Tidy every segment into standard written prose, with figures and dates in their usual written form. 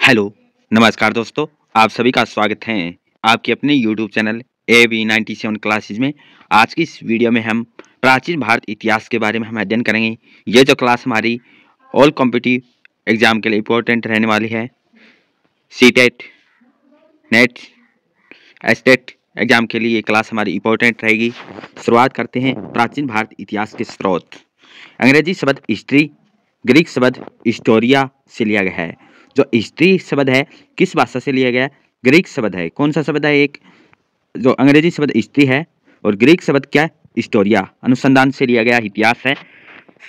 Hello, नमस्कार दोस्तों, आप सभी का स्वागत है आपके अपने यूट्यूब चैनल AB97 क्लासेज में। आज की इस वीडियो में हम प्राचीन भारत इतिहास के बारे में हम अध्ययन करेंगे। ये जो क्लास हमारी ऑल कॉम्पिटिटिव एग्जाम के लिए इम्पोर्टेंट रहने वाली है। सीटेट, नेट, एस्टेट एग्जाम के लिए ये क्लास हमारी इम्पोर्टेंट रहेगी। शुरुआत करते हैं प्राचीन भारत इतिहास के स्रोत। अंग्रेजी शब्द हिस्ट्री, ग्रीक शब्द हिस्टोरिया से लिया गया है। जो हिस्ट्री शब्द है किस भाषा से लिया गया है? ग्रीक शब्द है। कौन सा शब्द है? एक जो अंग्रेजी शब्द हिस्ट्री है और ग्रीक शब्द क्या है? हिस्टोरिया, अनुसंधान से लिया गया इतिहास है।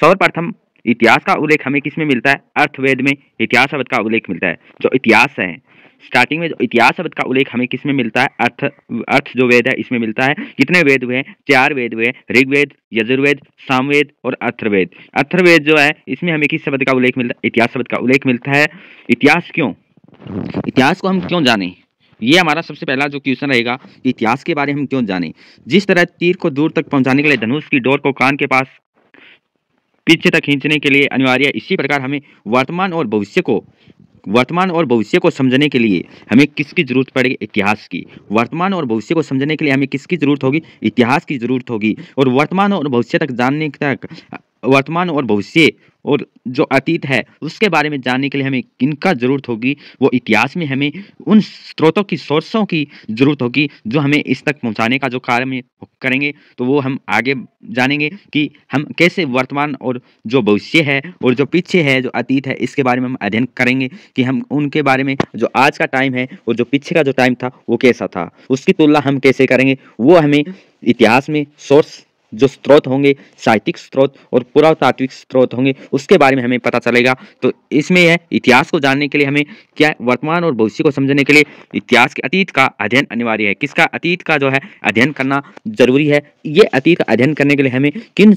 सर्वप्रथम इतिहास का उल्लेख हमें किस में मिलता है? अर्थवेद में इतिहास शब्द का उल्लेख मिलता है। जो इतिहास है स्टार्टिंग में जो इतिहास शब्द का उल्लेख हमें किस में मिलता है? अर्थ जो वेद है इसमें मिलता है। कितने वेद हुए? 4 वेद हुए, ऋग्वेद, यजुर्वेद, सामवेद और अथर्ववेद। अथर्ववेद जो है इसमें हमें किस शब्द का उल्लेख मिलता है? इतिहास शब्द का उल्लेख मिलता है। इतिहास क्यों? इतिहास को हम क्यों जानें? ये हमारा सबसे पहला जो क्वेश्चन रहेगा, इतिहास के बारे में हम क्यों जानें। जिस तरह तीर को दूर तक पहुंचाने के लिए धनुष की डोर को कान के पास पीछे तक खींचने के लिए अनिवार्य है, इसी प्रकार हमें वर्तमान और भविष्य को समझने के लिए हमें किसकी जरूरत पड़ेगी? इतिहास की। वर्तमान और भविष्य को समझने के लिए हमें किसकी जरूरत होगी? इतिहास की जरूरत होगी। और वर्तमान और भविष्य तक जानने तक, वर्तमान और भविष्य और जो अतीत है उसके बारे में जानने के लिए हमें किनका जरूरत होगी? वो इतिहास में हमें उन स्रोतों की, सोर्सों की जरूरत होगी जो हमें इस तक पहुंचाने का जो कार्य में करेंगे। तो वो हम आगे जानेंगे कि हम कैसे वर्तमान और जो भविष्य है और जो पीछे है, जो अतीत है, इसके बारे में हम अध्ययन करेंगे कि हम उनके बारे में जो आज का टाइम है और जो पीछे का जो टाइम था वो कैसा था, उसकी तुलना हम कैसे करेंगे। वो हमें इतिहास में सोर्स जो स्रोत होंगे, साहित्यिक स्रोत और पुरातात्विक स्रोत होंगे, उसके बारे में हमें पता चलेगा। तो इसमें है इतिहास को जानने के लिए हमें क्या है? वर्तमान और भविष्य को समझने के लिए इतिहास के अतीत का अध्ययन अनिवार्य है। किसका? अतीत का जो है अध्ययन करना जरूरी है। ये अतीत का अध्ययन करने के लिए हमें किन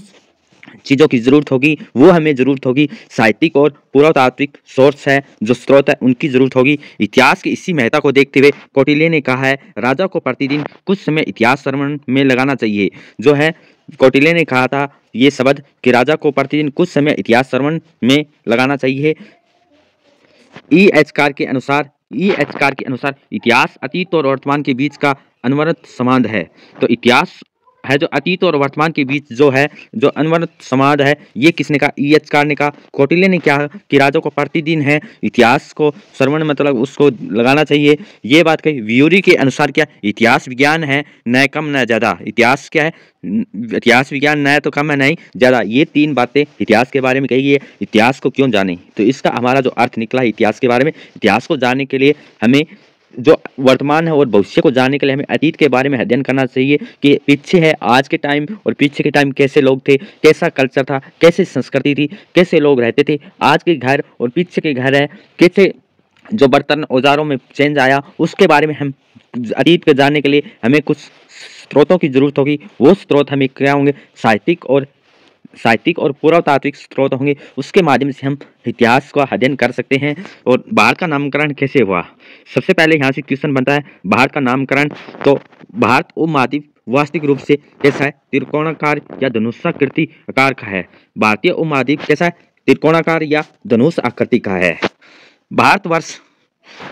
चीज़ों की जरूरत होगी? वो हमें जरूरत होगी साहित्यिक और पुरातात्विक सोर्स है, जो स्रोत है, उनकी जरूरत होगी। इतिहास की इसी महत्ता को देखते हुए कौटिल्य ने कहा है, राजा को प्रतिदिन कुछ समय इतिहास श्रवण में लगाना चाहिए। जो है कौटिल्य ने कहा था ये शब्द कि राजा को प्रतिदिन कुछ समय इतिहास श्रवण में लगाना चाहिए। ई एच कार के अनुसार इतिहास अतीत और वर्तमान के बीच का अनवरत संबंध है। तो इतिहास है जो अतीत और वर्तमान के बीच जो है, जो अनवरत संवाद है, ये किसने कहा? ई.एच. कार ने कहा। कौटिल्य ने क्या कि राजा को प्रतिदिन है इतिहास को श्रवण मतलब उसको लगाना चाहिए, ये बात कही। व्यूरी के अनुसार क्या? इतिहास विज्ञान है, न कम न ज़्यादा। इतिहास क्या है? इतिहास विज्ञान न तो कम है नहीं ज़्यादा। ये 3 बातें इतिहास के बारे में कही है। इतिहास को क्यों जाने? तो इसका हमारा जो अर्थ निकला है इतिहास के बारे में, इतिहास को जानने के लिए हमें जो वर्तमान है और भविष्य को जानने के लिए हमें अतीत के बारे में अध्ययन करना चाहिए कि पीछे है आज के टाइम और पीछे के टाइम कैसे लोग थे, कैसा कल्चर था, कैसे संस्कृति थी, कैसे लोग रहते थे। आज के घर और पीछे के घर है, कैसे जो बर्तन औजारों में चेंज आया, उसके बारे में हम अतीत को जानने के लिए हमें कुछ स्रोतों की जरूरत होगी। वो स्रोत हमें क्या होंगे? साहित्यिक और पुरातात्विक स्रोत होंगे। उसके माध्यम से हम इतिहास का अध्ययन कर सकते हैं। और भारत का नामकरण कैसे हुआ? सबसे पहले यहाँ से क्वेश्चन बनता है भारत का नामकरण। तो भारत उपमहाद्वीप वास्तविक रूप से कैसा है? त्रिकोणाकार या धनुषाकृति आकार का है। भारतीय उपमहाद्वीप कैसा है? त्रिकोणाकार या धनुष आकृति का है। भारतवर्ष,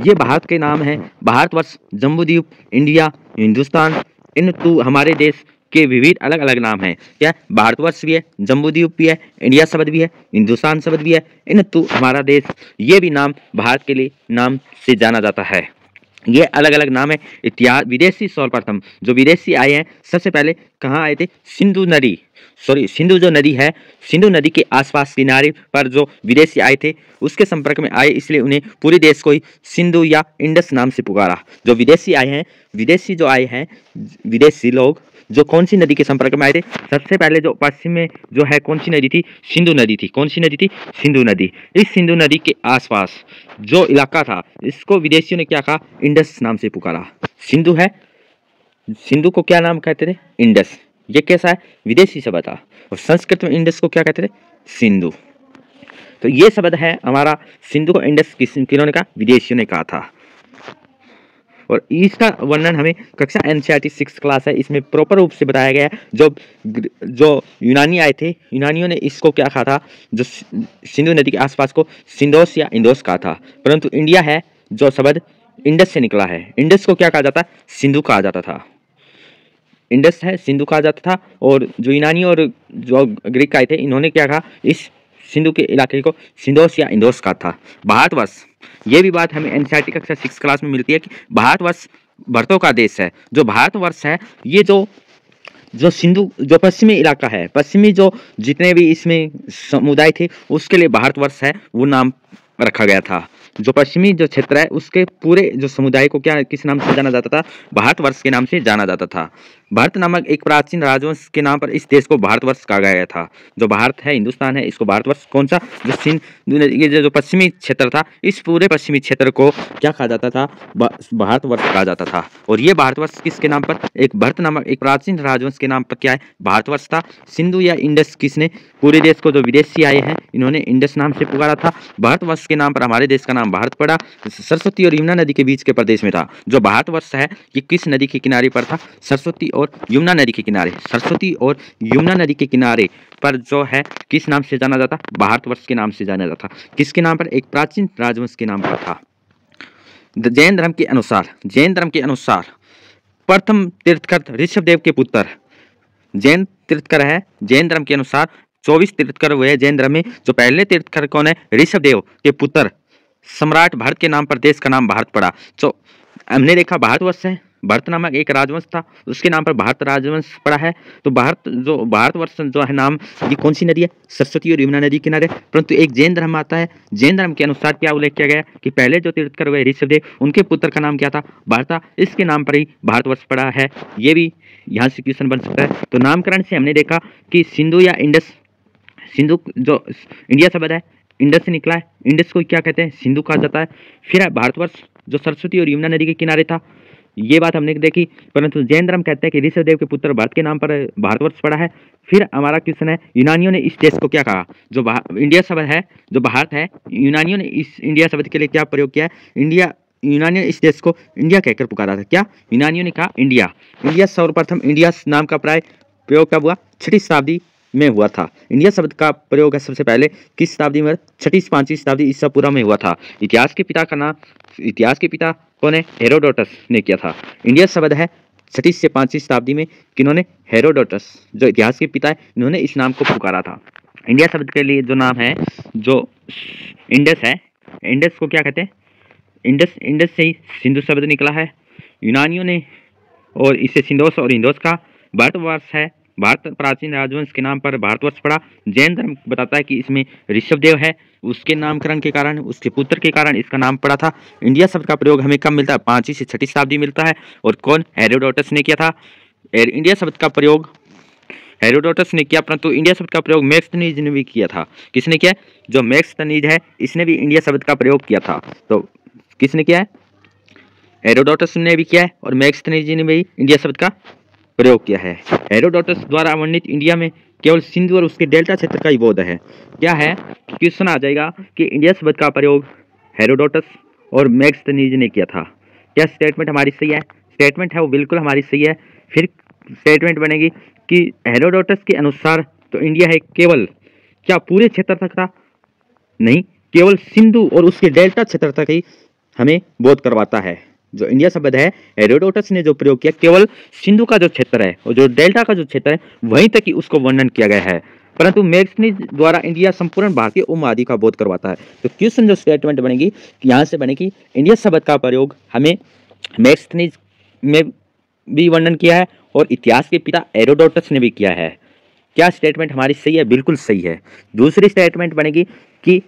ये भारत के नाम है। भारतवर्ष, जम्बूद्वीप, इंडिया, हिंदुस्तान, इन हमारे देश के विविध अलग अलग नाम हैं। क्या? भारतवर्ष भी है, जम्बूद्वीप भी है, इंडिया शब्द भी है, हिंदुस्तान शब्द भी है, इन हमारा देश, ये भी नाम भारत के लिए नाम से जाना जाता है। ये अलग अलग नाम है। इतिहास विदेशी सर्वप्रथम जो विदेशी आए हैं सबसे पहले कहाँ आए थे? सिंधु जो नदी है, सिंधु नदी के आसपास किनारे पर जो विदेशी आए थे उसके संपर्क में आए, इसलिए उन्हें पूरे देश को ही सिंधु या इंडस नाम से पुकारा। जो विदेशी आए हैं विदेशी लोग जो कौन सी नदी के संपर्क में आए थे? सबसे पहले जो पश्चिम में जो है कौन सी नदी थी? सिंधु नदी थी। कौन सी नदी थी? सिंधु नदी। इस सिंधु नदी के आसपास जो इलाका था इसको विदेशियों ने क्या कहा? इंडस नाम से पुकारा। सिंधु है, सिंधु को क्या नाम कहते थे? इंडस। ये कैसा है? विदेशी शब्द था। और संस्कृत में इंडस को क्या कहते थे? सिंधु। तो ये शब्द है हमारा। सिंधु को इंडस किन्होंने कहा? विदेशियों ने कहा था। और इसका वर्णन हमें कक्षा NCERT 6 क्लास है, इसमें प्रॉपर रूप से बताया गया है। जो यूनानी आए थे, यूनानियों ने इसको क्या कहा था? जो सिंधु नदी के आसपास को सिंधोस या इंडोस कहा था। परंतु इंडिया है जो शब्द इंडस से निकला है। इंडस को क्या कहा जाता है? सिंधु कहा जाता था। इंडस है सिंधु कहा जाता था। और जो यूनानी और जो ग्रीक आए थे इन्होंने क्या कहा? इस सिंधु के इलाके को सिंधोस या इंदोस कहा था। भारतवर्ष, ये भी बात हमें एनसीईआरटी कक्षा 6 क्लास में मिलती है कि भारतवर्ष भरतों का देश है। जो भारतवर्ष है ये जो सिंधु जो पश्चिमी इलाका है, पश्चिमी जो जितने भी इसमें समुदाय थे उसके लिए भारतवर्ष है वो नाम रखा गया था। जो पश्चिमी जो क्षेत्र है उसके पूरे जो समुदाय को क्या किस नाम से जाना जाता था? भारतवर्ष के नाम से जाना जाता था। भारत नामक एक प्राचीन राजवंश के नाम पर इस देश को भारतवर्ष कहा गया था। जो भारत है, हिंदुस्तान है, इसको भारतवर्ष कौन सा? जो सिंध ये जो पश्चिमी क्षेत्र था, इस पूरे पश्चिमी क्षेत्र को क्या कहा जाता था? भारतवर्ष कहा जाता था। और ये भारतवर्ष किसके नाम पर? एक भारत नामक एक प्राचीन राजवंश के नाम पर क्या है? भारतवर्ष था। सिंधु या इंडस किसने पूरे देश को, जो विदेशी आए हैं इन्होंने इंडस नाम से पुकारा था। भारतवर्ष के नाम पर हमारे देश का नाम भारत पड़ा। सरस्वती और यमुना नदी के बीच के प्रदेश में था। जो भारतवर्ष है ये किस नदी के किनारे पर था? सरस्वती और यमुना नदी के किनारे। सरस्वती और यमुना नदी के किनारे पर जो है किस नाम से जाना जाता? भारतवर्ष के नाम से जाना जाता। किसके नाम पर? एक प्राचीन राजवंश के नाम पर था। जैन धर्म के अनुसार प्रथम तीर्थकर ऋषभदेव के पुत्र जैन तीर्थकर है। जैन धर्म के अनुसार 24 तीर्थकर हुए हैं जैन धर्म में। जो पहले तीर्थकर कौन है? ऋषभदेव के पुत्र सम्राट भरत के नाम पर देश का नाम भारत पड़ा। तो हमने देखा भारतवर्ष है, भरत नामक एक राजवंश था उसके नाम पर भारत राजवंश पड़ा है। तो भारतवर्ष जो है नाम, ये कौन सी नदी है? सरस्वती और यमुना नदी किनारे। परंतु एक जैन धर्म आता है, जैन धर्म के अनुसार क्या उल्लेख किया गया कि पहले जो तीर्थकर हुए ऋषभदेव उनके पुत्र का नाम क्या था? भारत। इसके नाम पर ही भारतवर्ष पड़ा है। ये भी यहाँ से क्वेश्चन बन सकता है। तो नामकरण से हमने देखा कि सिंधु या इंडस, सिंधु जो इंडिया शब्द है इंडस से निकला है। इंडस को क्या कहते हैं? सिंधु कहा जाता है। फिर भारतवर्ष जो सरस्वती और यमुना नदी के किनारे था, ये बात हमने देखी। परंतु जैन धर्म कहते हैं कि ऋषभदेव के पुत्र भारत के नाम पर भारतवर्ष पड़ा है। फिर हमारा क्वेश्चन है, यूनानियों ने इस देश को क्या कहा? जो इंडिया शब्द है, जो भारत है, यूनानियों ने इस इंडिया शब्द के लिए क्या प्रयोग किया है? इंडिया। यूनानियों ने इस देश को इंडिया कहकर पुकारा था। क्या यूनानियों ने कहा? इंडिया। इंडिया सर्वप्रथम इंडिया नाम का प्रयोग कब हुआ? 6वीं शताब्दी में हुआ था। इंडिया शब्द का प्रयोग है सबसे पहले किस शताब्दी में? 6वीं 5वीं शताब्दी ईसा पूर्व में हुआ था। इतिहास के पिता कौन है? हेरोडोटस ने किया था। इंडिया शब्द है 6वीं से 5वीं शताब्दी में किन्होंने? हेरोडोटस जो इतिहास के पिता है इन्होंने इस नाम को पुकारा था। इंडिया शब्द के लिए जो नाम है जो इंडस है, इंडस को क्या कहते हैं? इंडस से ही सिंधु शब्द निकला है यूनानियों ने, और इसे सिंधोस और इंदोस का। भारतवर्ष है, भारत प्राचीन राजवंश के नाम पर भारतवर्ष पड़ा। जैन धर्म बताता है कि इसमें ऋषभदेव है, उसके नामकरण के कारण, उसके पुत्र के कारण इसका नाम पड़ा था। इंडिया शब्द का प्रयोग हमें कब मिलता है? 5वीं से 6वीं शताब्दी मिलता है। और कौन? हेरोडोटस ने किया था। इंडिया शब्द का प्रयोग हेरोडोटस ने किया, परंतु इंडिया शब्द का प्रयोग मैक्सथनीज ने भी किया था। किसने किया? जो मैक्सथनीज है इसने भी इंडिया शब्द का प्रयोग किया था। तो किसने किया है? हेरोडोटस ने भी किया है और मैक्सथनीज ने भी इंडिया शब्द का प्रयोग किया है। हेरोडोटस द्वारा वर्णित इंडिया में केवल सिंधु और उसके डेल्टा क्षेत्र का ही बोध है। क्या है? क्वेश्चन आ जाएगा कि इंडिया शब्द का प्रयोग हेरोडोटस और मैक्सथनीज ने किया था। क्या स्टेटमेंट हमारी सही है? स्टेटमेंट है वो बिल्कुल हमारी सही है। फिर स्टेटमेंट बनेगी कि हेरोडोटस के अनुसार तो इंडिया है केवल क्या पूरे क्षेत्र तक था? नहीं, केवल सिंधु और उसके डेल्टा क्षेत्र तक ही हमें बोध करवाता है। जो इंडिया शब्द है हेरोडोटस ने जो प्रयोग किया केवल सिंधु का जो क्षेत्र है और जो डेल्टा का जो क्षेत्र है वहीं तक ही उसको वर्णन किया गया है। परंतु मैक्सथनीज द्वारा इंडिया संपूर्ण भारतीय उपमहाद्वीप का बोध करवाता है। तो क्वेश्चन जो स्टेटमेंट बनेगी यहाँ से बनेगी इंडिया शब्द का प्रयोग हमें मैक्सथनीज में भी वर्णन किया है और इतिहास के पिता हेरोडोटस ने भी किया है। क्या स्टेटमेंट हमारी सही है? बिल्कुल सही है। दूसरी स्टेटमेंट बनेगी कि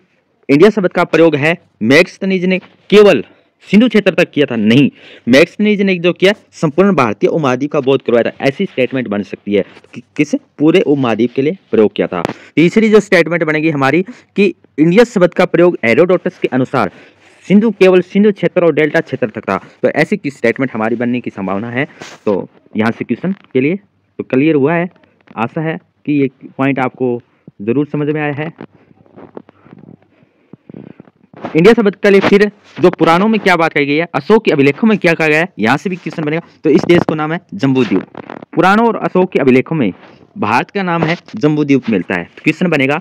इंडिया शब्द का प्रयोग है मैक्सथनीज ने केवल सिंधु क्षेत्र तक किया था। नहीं, मैक्सथनीज ने जो किया संपूर्ण भारतीय उपमहाद्वीप का बोध करवाया था। ऐसी स्टेटमेंट बन सकती है कि किस पूरे उपमहाद्वीप के लिए प्रयोग किया था। तीसरी जो स्टेटमेंट बनेगी हमारी कि इंडिया शब्द का प्रयोग हेरोडोटस के अनुसार सिंधु केवल सिंधु क्षेत्र और डेल्टा क्षेत्र तक था। तो ऐसी की स्टेटमेंट हमारी बनने की संभावना है। तो यहाँ से क्वेश्चन के लिए तो क्लियर हुआ है। आशा है कि ये पॉइंट आपको जरूर समझ में आया है। इंडिया शब्द के लिए फिर जो पुराणों में क्या बात कही गई है, अशोक के अभिलेखों में क्या कहा गया है, यहाँ से भी क्वेश्चन बनेगा। तो इस देश को नाम है जम्बूद्वीप। पुराणों और अशोक के अभिलेखों में भारत का नाम है जम्बूद्वीप मिलता है। तो क्वेश्चन बनेगा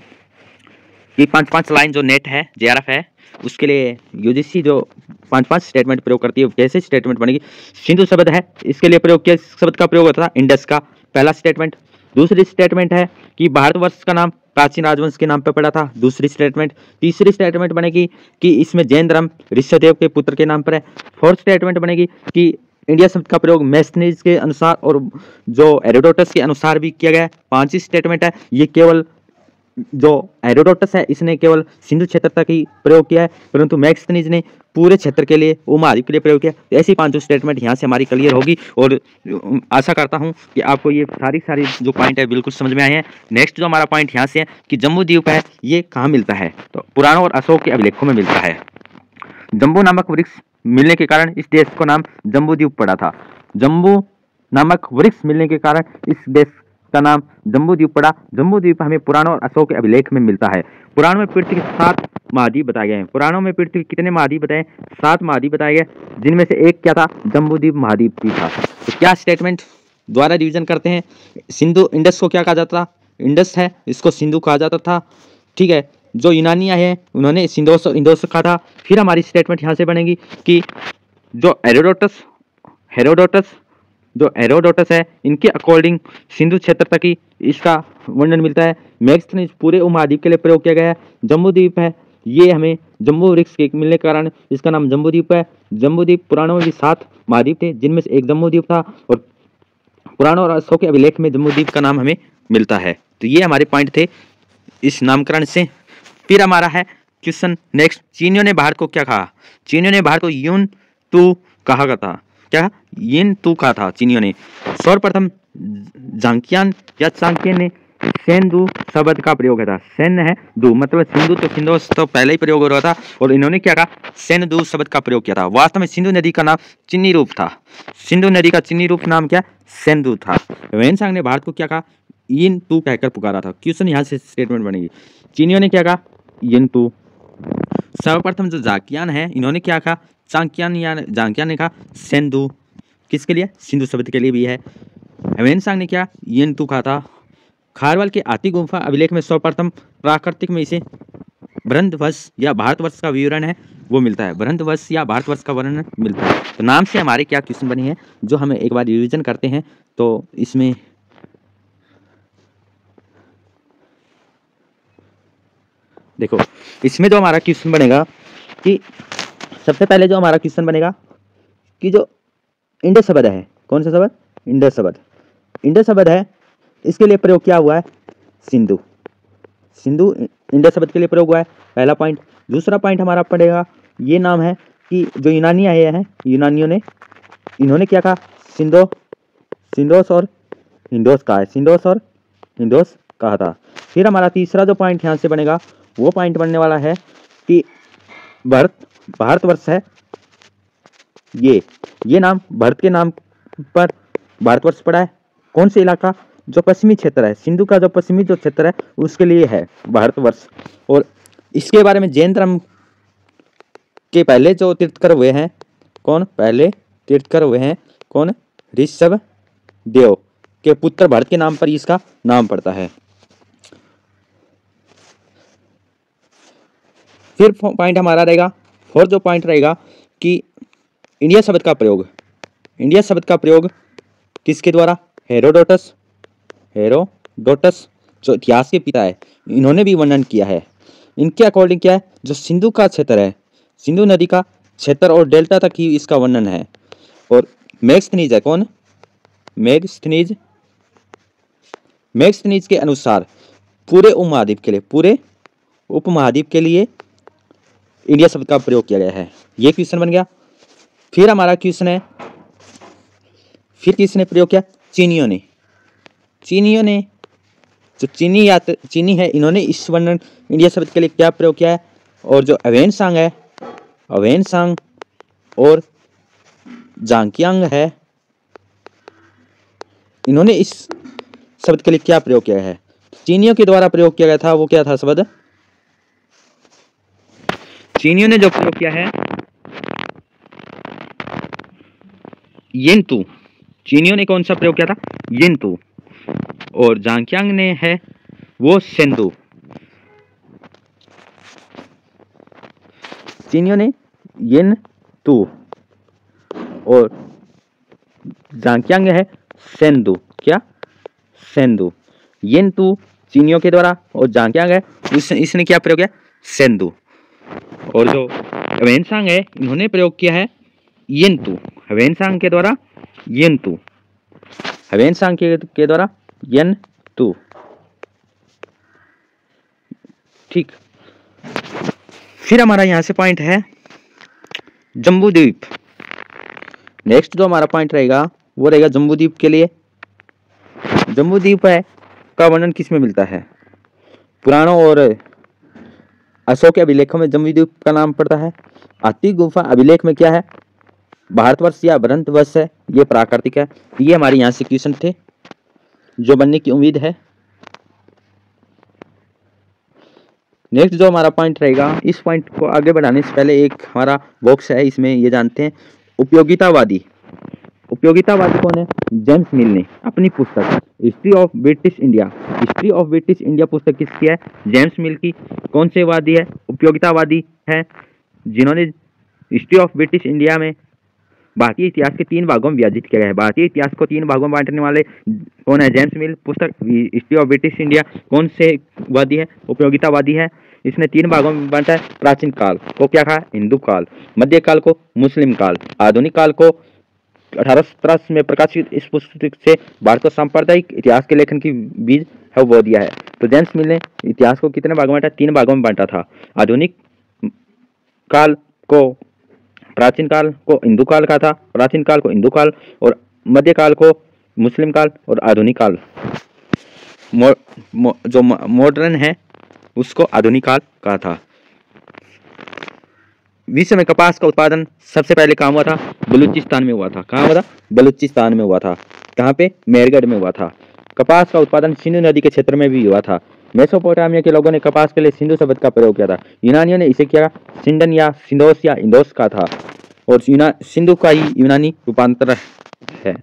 कि 5 लाइन जो नेट है JRF है उसके लिए यूजीसी जो 5 स्टेटमेंट प्रयोग करती है कैसे स्टेटमेंट बनेगी। सिंधु शब्द है, इसके लिए प्रयोग किया शब्द का प्रयोग होता था इंडस का, पहला स्टेटमेंट। दूसरी स्टेटमेंट है कि भारतवर्ष का नाम प्राचीन राजवंश के नाम पर पड़ा था, दूसरी स्टेटमेंट। तीसरी स्टेटमेंट बनेगी कि इसमें जैन धर्म ऋषभदेव के पुत्र के नाम पर है। फोर्थ स्टेटमेंट बनेगी कि इंडिया शब्द का प्रयोग मैथनीज के अनुसार और जो हेरोडोटस के अनुसार भी किया गया है। पांचवी स्टेटमेंट है, ये केवल जो हेरोडोटस है इसने केवल सिंधु क्षेत्र तक ही प्रयोग किया है, परंतु मैथनीज ने पूरे क्षेत्र के लिए उपमहाद्वीप के लिए प्रयोग किया। तो ऐसी पांचों स्टेटमेंट यहाँ से हमारी क्लियर होगी और आशा करता हूँ कि आपको ये सारी जो पॉइंट है बिल्कुल समझ में आए हैं। नेक्स्ट जो हमारा पॉइंट यहाँ से है कि जम्बू द्वीप है ये कहाँ मिलता है, तो पुराणों और अशोक के अभिलेखों में मिलता है। जम्बू नामक वृक्ष मिलने के कारण इस देश को नाम जम्बू द्वीप पड़ा था। जम्बू नामक वृक्ष मिलने के कारण इस देश का नाम जम्बू द्वीप पड़ा। जम्बू द्वीप हमें पुराणों और अशोक के अभिलेख में मिलता है। पुराणों में पृथ्वी के 7 महाद्वीप बताए गए हैं। पुराणों में पृथ्वी के कितने महाद्वीप बताए? 7 महाद्वीप बताए गए, जिनमें से एक क्या था? जम्बू द्वीप महाद्वीप भी था। तो क्या स्टेटमेंट द्वारा रिवीजन करते हैं। सिंधु इंडस को क्या कहा जाता था? इंडस है, इसको सिंधु कहा जाता था, ठीक है। जो यूनानिया है उन्होंने सिंधोस और इंडोस कहा था। फिर हमारी स्टेटमेंट यहाँ से बनेगी कि जो हेरोडोटस है इनके अकॉर्डिंग सिंधु क्षेत्र तक ही इसका वर्णन मिलता है। मैथनीज पूरे उपमहाद्वीप के लिए प्रयोग किया गया है। जम्बू द्वीप है, ये हमें जम्बू वृक्ष के मिलने के कारण इसका नाम जम्बू द्वीप है। जम्बू द्वीप पुराणों में भी 7 महाद्वीप थे, जिनमें से एक जम्बू द्वीप था और पुराणों और अशोक के अभिलेख में जम्बू द्वीप का नाम हमें मिलता है। तो ये हमारे पॉइंट थे इस नामकरण से। फिर हमारा है क्वेश्चन नेक्स्ट, चीनियों ने भारत को क्या कहा? चीनियों ने भारत को यून तू कहा था। क्या? यिन तू कहा था चीनियों ने। सर्वप्रथम झांकियान या चांक्यन ने सेंदु शब्द का प्रयोग किया था। सेन है दू, मतलब सिंधु तो सिंधोस तो पहले ही प्रयोग हो रहा था और इन्होंने क्या कहा? सेंदु शब्द का प्रयोग किया था। वास्तव में सिंधु नदी का नाम चिन्नी रूप था। सिंधु नदी का चिन्नी रूप नाम क्या? सेंदु था। ह्वेनसांग ने भारत को क्या कहा? यिन तू कहकर पुकारा था। क्वेश्चन यहाँ से स्टेटमेंट बनेगी। चीनियों ने क्या कहा? यिन तू। सर्वप्रथम जो झांकियान है इन्होंने क्या कहा? झांकियान ने कहा सेंदु, किसके लिए? सिंधु शब्द के लिए भी है। ह्वेनसांग ने क्या? यिन तू कहा था। खारवाल के हाथी गुफा अभिलेख में सर्वप्रथम प्राकृतिक में इसे भारतवर्ष या भारतवर्ष का विवरण है वो मिलता है। भारतवर्ष या भारतवर्ष का वर्णन मिलता है। तो नाम से हमारे क्या क्वेश्चन बने हैं जो हमें एक बार रिवीजन करते हैं। तो इसमें देखो, इसमें जो हमारा क्वेश्चन बनेगा कि सबसे पहले जो हमारा क्वेश्चन बनेगा कि जो इंडस शब्द है, कौन सा शब्द? इंडस शब्द। इंडस शब्द है, इसके लिए प्रयोग क्या हुआ है? सिंधु। सिंधु इंडस शब्द के लिए प्रयोग हुआ है, पहला पॉइंट। दूसरा पॉइंट हमारा पड़ेगा, ये नाम है कि जो यूनानी आए हैं यूनानियों ने इन्होंने क्या कहा? सिंधोस और हिंदोस कहा है। सिंधोस और हिंदोस कहा था। फिर हमारा तीसरा जो पॉइंट यहाँ से बनेगा वो पॉइंट बनने वाला है कि भारतवर्ष है, ये नाम भारत के नाम पर भारतवर्ष पड़ा है। कौन से इलाका? जो पश्चिमी क्षेत्र है, सिंधु का जो पश्चिमी जो क्षेत्र है उसके लिए है भारतवर्ष। और इसके बारे में जैन धर्म के पहले जो तीर्थकर हुए हैं, कौन? पहले तीर्थकर हुए हैं कौन? ऋषभदेव के पुत्र भारत के नाम पर इसका नाम पड़ता है। फिर पॉइंट हमारा रहेगा, और जो पॉइंट रहेगा कि इंडिया शब्द का प्रयोग किसके द्वारा? हेरोडोटस जो इतिहास के पिता है इन्होंने भी वर्णन किया है। इनके अकॉर्डिंग क्या है? जो सिंधु का क्षेत्र है, सिंधु नदी का क्षेत्र और डेल्टा तक ही इसका वर्णन है। और मैथनीज है, कौन? मैथनीज के अनुसार पूरे उपमहाद्वीप के लिए इंडिया शब्द का प्रयोग किया गया है। ये क्वेश्चन बन गया। फिर हमारा क्वेश्चन है, फिर किसने प्रयोग किया? चीनियों ने जो चीनी है इन्होंने इस वर्णन इंडिया शब्द के लिए क्या प्रयोग किया है? और जो ह्वेनसांग और झांकियांग है इन्होंने इस शब्द के लिए क्या प्रयोग किया है? चीनियों के द्वारा प्रयोग किया गया था वो क्या था शब्द? चीनियों ने जो प्रयोग किया है यिनतू। चीनियों ने कौन सा प्रयोग किया था? यिनतू। और झांकियांग ने है वो सेंदु। चीनियों ने येन तू और जांग्यांग है सेंदु। क्या? सेंदु। येन तू चीनियों के द्वारा और जांग्यांग है इसने क्या प्रयोग किया? सेंदु। और जो ह्वेनसांग है इन्होंने प्रयोग किया है येनतु। ह्वेनसांग के द्वारा येनतु। ह्वेनसांग के द्वारा येनतु। ठीक। फिर हमारा यहाँ से पॉइंट है जम्बू द्वीप। नेक्स्ट जो हमारा पॉइंट रहेगा वो रहेगा जम्बू द्वीप के लिए। जम्बू द्वीप है का वर्णन किस में मिलता है? पुराणों और अशोक के अभिलेखों में जम्बू द्वीप का नाम पड़ता है। हाथी गुफा अभिलेख में क्या है? भारतवर्ष या भरतवर्ष है, ये प्राकृतिक है। ये हमारे यहाँ से क्वेश्चन थे जो बनने की उम्मीद है। नेक्स्ट जो हमारा पॉइंट रहेगा, इस पॉइंट को आगे बढ़ाने से पहले एक हमारा बॉक्स है, इसमें ये जानते हैं उपयोगितावादी। उपयोगितावादी कौन है? जेम्स मिल ने अपनी पुस्तक history of British India. History of British India पुस्तक किसकी है? जेम्स मिल की। कौन से वादी है? उपयोगितावादी है, जिन्होंने हिस्ट्री ऑफ ब्रिटिश इंडिया में भारतीय इतिहास के 3 भागों में विभाजित किया है। भारतीय इतिहास को 3 भागों में बांटने वाले कौन है? जेम्स मिल। पुस्तक हिस्ट्री ऑफ ब्रिटिश इंडिया कौन से वादी है? उपयोगितावादी है। इसने 3 भागों में बांटा है। प्राचीन काल को क्या कहा? हिंदू काल। मध्य काल को मुस्लिम काल। आधुनिक काल को 1817 में प्रकाशित इस पुस्तक से भारत को सांप्रदायिक इतिहास के लेखन की बीज है वो दिया है। तो जेम्स मिल ने इतिहास को कितने भागों में बांटा? 3 भागों में बांटा था। आधुनिक काल को, प्राचीन काल को हिंदू काल कहा था, प्राचीन काल को हिंदू काल, और मध्य काल को मुस्लिम काल, और आधुनिक काल जो मॉडर्न है उसको आधुनिक काल कहा था। विश्व में कपास का उत्पादन सबसे पहले कहाँ हुआ था? बलूचिस्तान में हुआ था। कहाँ हुआ था? बलूचिस्तान में हुआ था। कहाँ पे? मेरगढ़ में हुआ था। कपास का उत्पादन सिंधु नदी के क्षेत्र में भी हुआ था। मेसोपोटामिया के लोगों ने कपास के लिए सिंधु शब्द का प्रयोग किया था। यूनानियों ने इसे क्या? सिंडन या सिंदोस या इंदोस का था, और सिंधु का ही यूनानी रूपांतर है।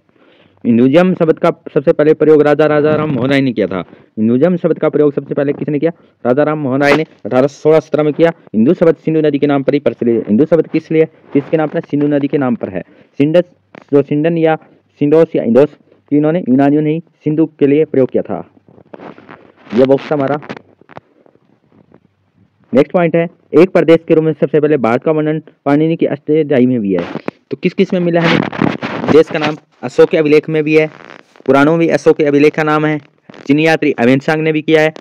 हिंदुइज्म शब्द का सबसे पहले प्रयोग राजा राजाराम मोहन राय ने किया था। हिंदुइज्म शब्द का प्रयोग सबसे पहले किसने किया? राजाराम मोहन राय ने 1816-17 में किया। हिंदू शब्द सिंधु नदी के नाम पर ही प्रचलित है। हिंदू शब्द किस लिए, किसके नाम पर? सिंधु नदी के नाम पर है। सिंडस जो सिंडन या सिंडोस या इंदोस इन्होंने यूनानियों ने ही सिंधु के लिए प्रयोग किया था। यह बॉक्स हमारा नेक्स्ट पॉइंट है, एक प्रदेश के रूप में सबसे पहले भारत का वर्णन पाणिनि की अष्टाध्यायी में भी है। तो किस किस में मिला है? देश का नाम अशोक के अभिलेख में भी है, पुराणों में अशोक के अभिलेख का नाम है, चीनी यात्री ह्वेनसांग ने भी किया है,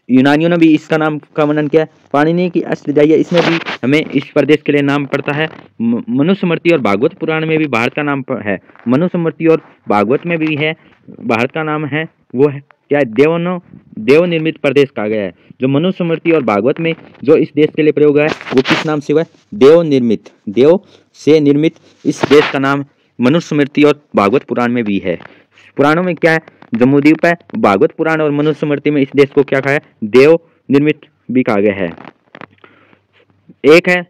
यूनानियों ने भी इसका नाम का वर्णन किया है। पाणिनि की अष्टाध्यायी इसमें भी हमें इस प्रदेश के लिए नाम पड़ता है। मनुस्मृति और भागवत पुराण में भी भारत का नाम है। मनुस्मृति और भागवत में भी है भारत का नाम है, वो है क्या? देव निर्मित प्रदेश कहा गया है। जो मनुस्मृति और भागवत में जो इस देश के लिए प्रयोग है वो किस नाम से हुआ है? देव निर्मित। देव से निर्मित इस देश का नाम मनुस्मृति और भागवत पुराण में भी है। पुराणों में क्या है? जम्बूद्वीप है। भागवत पुराण और मनुस्मृति में इस देश को क्या कहा है? देव निर्मित भी कहा गया है। एक है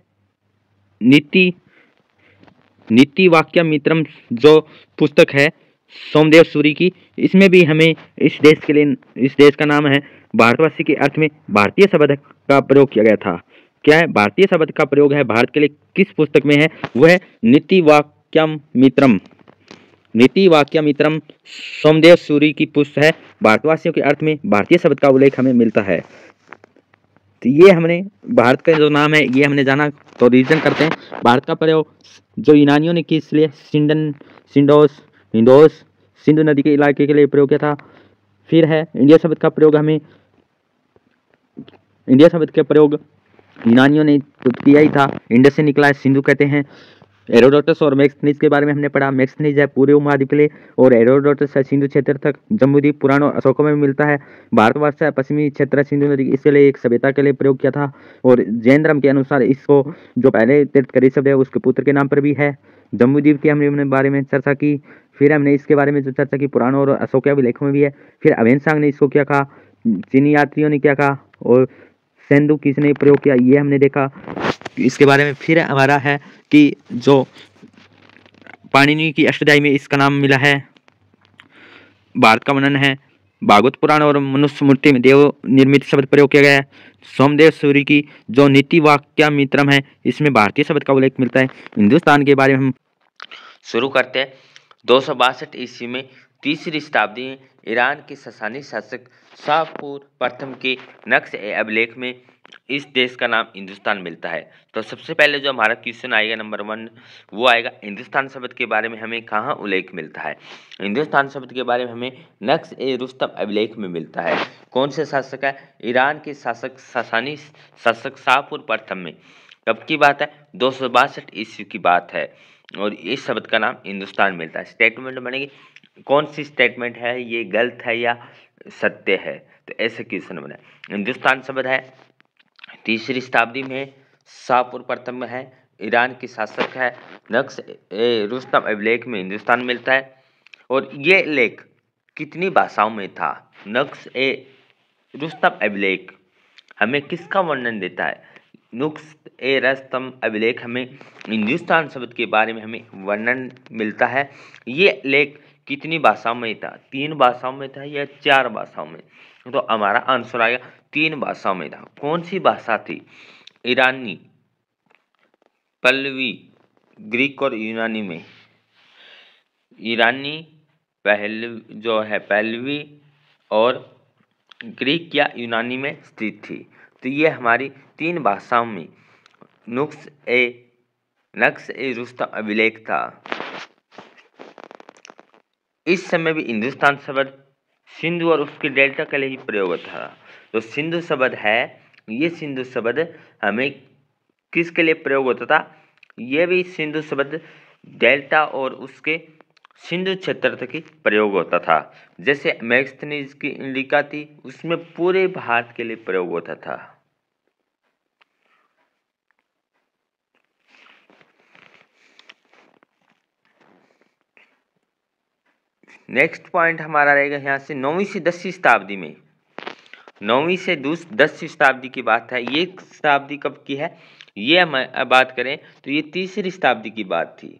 नीति वाक्यमित्रम जो पुस्तक है सोमदेव सूरी की, इसमें भी हमें इस देश के लिए इस देश का नाम है भारतवासी के अर्थ में भारतीय शब्द का प्रयोग किया गया था। क्या है? भारतीय शब्द का प्रयोग है भारत के लिए किस पुस्तक में है? वह है नीति वाक्यमित्रम। नीति वाक्यमित्रम सोमदेव सूरी की पुस्तक है। भारतवासियों के अर्थ में भारतीय शब्द का उल्लेख हमें मिलता है। तो ये हमने भारत का जो नाम है ये हमने जाना। तो रिवीजन करते हैं। भारत का प्रयोग जो यूनानियों ने किस लिए? सिंडन, सिंडोस, इंदोस, सिंधु नदी के इलाके के लिए प्रयोग किया था। फिर है इंडिया शब्द का प्रयोग इंडिया शब्द का प्रयोग यूनानियों ने तो किया ही था। इंडस से निकला है, सिंधु कहते हैं। हेरोडोटस और मैक्सनीज के बारे में हमने पढ़ा। मैक्सनीज है पूर्वी उपमहाद्वीप के लिए, और हेरोडोटस है सिंधु क्षेत्र तक। जम्बूद्वीप पुराण और अशोकों में मिलता है। भारतवर्ष है पश्चिमी क्षेत्र सिंधु नदी, इसके लिए एक सभ्यता के लिए प्रयोग किया था। और जैन धर्म के अनुसार इसको जो पहले तीर्थंकरी शब्द है उसके पुत्र के नाम पर भी है। जम्बूद्वीप के हमने बारे में चर्चा की। फिर हमने इसके बारे में जो चर्चा की पुराण और अशोक के अभिलेखों में भी है। फिर ह्वेनसांग ने इसको क्या कहा, चीनी यात्रियों ने क्या कहा, और सेंधु किसने प्रयोग किया, ये हमने देखा इसके बारे में। फिर हमारा है कि जो पाणिनि की अष्टाध्यायी में इसका नाम मिला है, भारत का वर्णन है भागवत पुराण और मनुस्मृति में देव निर्मित शब्द प्रयोग किया गया है। सोमदेव सूरी की जो नीति वाक्यामित्रम है, इसमें भारतीय शब्द का उल्लेख मिलता है। हिंदुस्तान के बारे में हम शुरू करते हैं। 262 ईस्वी में तीसरी शताब्दी में ईरान के ससानी शासक शाहपूर प्रथम के नक्श-ए-अभिलेख में इस देश का नाम हिंदुस्तान मिलता है। तो सबसे पहले जो हमारा क्वेश्चन आएगा नंबर 1, वो आएगा हिंदुस्तान शब्द के बारे में हमें कहाँ उल्लेख मिलता है। हिंदुस्तान शब्द के बारे में हमें नक्श-ए-रुस्तम अभिलेख में मिलता है। कौन से शासक है? ईरान के शासक ससानी शासक शाहपूर प्रथम में। कब की बात है? 262 ईस्वी की बात है और इस शब्द का नाम हिंदुस्तान मिलता है। स्टेटमेंट बनेगी, कौन सी स्टेटमेंट है, ये गलत है या सत्य है? तो ऐसे क्वेश्चन बना। हिंदुस्तान शब्द है तीसरी शताब्दी में शाहपुर प्रथम में है, ईरान के शासक है, नक्श-ए-रुस्तम अभिलेख में हिंदुस्तान मिलता है। और ये लेख कितनी भाषाओं में था? नक्श-ए-रुस्तम अभिलेख हमें किसका वर्णन देता है? नक्श-ए-रुस्तम अभिलेख हमें हिंदुस्तान शब्द के बारे में हमें वर्णन मिलता है। ये लेख कितनी भाषाओं में था? 3 भाषाओं में था या 4 भाषाओं में? तो हमारा आंसर आएगा 3 भाषाओं में था। कौन सी भाषा थी? ईरानी, पल्लवी, ग्रीक और यूनानी में। ईरानी पहलवी और ग्रीक या यूनानी में स्थित थी। तो ये हमारी 3 भाषाओं में नक्श-ए-रुस्तम अभिलेख था। इस समय भी हिंदुस्तान शब्द सिंधु और उसके डेल्टा के लिए ही प्रयोग होता था। तो सिंधु शब्द है, ये सिंधु शब्द हमें किसके लिए प्रयोग होता था? ये भी सिंधु शब्द डेल्टा और उसके सिंधु क्षेत्र तक ही प्रयोग होता था। जैसे मैगस्थनीज की इंडिका थी, उसमें पूरे भारत के लिए प्रयोग होता था। नेक्स्ट पॉइंट हमारा रहेगा यहाँ से 9वीं से 10वीं शताब्दी में। 9वीं से 10वीं शताब्दी की बात है। ये शताब्दी कब की है? ये हम बात करें तो ये तीसरी शताब्दी की बात थी।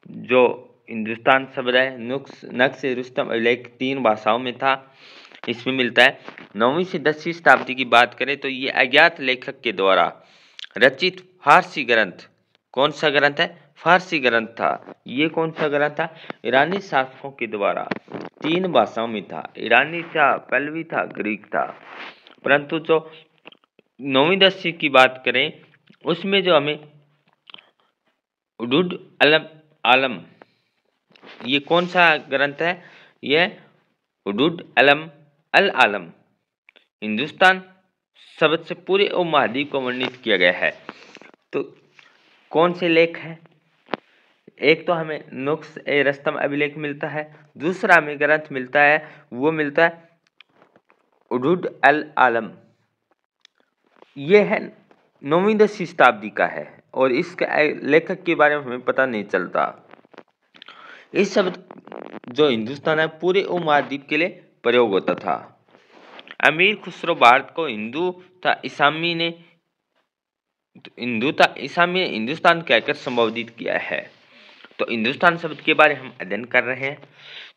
जो हिंदुस्तान शब्द है नक्श-ए-रुस्तम अभिलेख 3 भाषाओं में था, इसमें मिलता है। 9वीं से 10वीं शताब्दी की बात करें तो ये अज्ञात लेखक के द्वारा रचित फारसी ग्रंथ, कौन सा ग्रंथ है? फारसी ग्रंथ था। ये कौन सा ग्रंथ था? ईरानी शासकों के द्वारा 3 भाषाओं में था। ईरानी था, पल्लवी था, ग्रीक था। परंतु जो 9वीं 10वीं की बात करें उसमें जो हमें उदुद आलम, ये कौन सा ग्रंथ है? ये उदुद अल आलम हिंदुस्तान शब्द से पूरे उपमहाद्वीप को वर्णित किया गया है। तो कौन से लेख है? एक तो हमें नक्श-ए-रुस्तम अभिलेख मिलता है, दूसरा हमें ग्रंथ मिलता है, वो मिलता है उदुद अल आलम। ये है 9वीं 10वीं शताब्दी का है और इसके लेखक के बारे में हमें पता नहीं चलता। इस शब्द जो हिंदुस्तान है पूरे उपमहाद्वीप के लिए प्रयोग होता था। अमीर खुसरो भारत को हिंदू था ईसामी ने हिंदुस्तान कहकर संबोधित किया है। तो हिंदुस्तान शब्द के बारे में हम अध्ययन कर रहे हैं।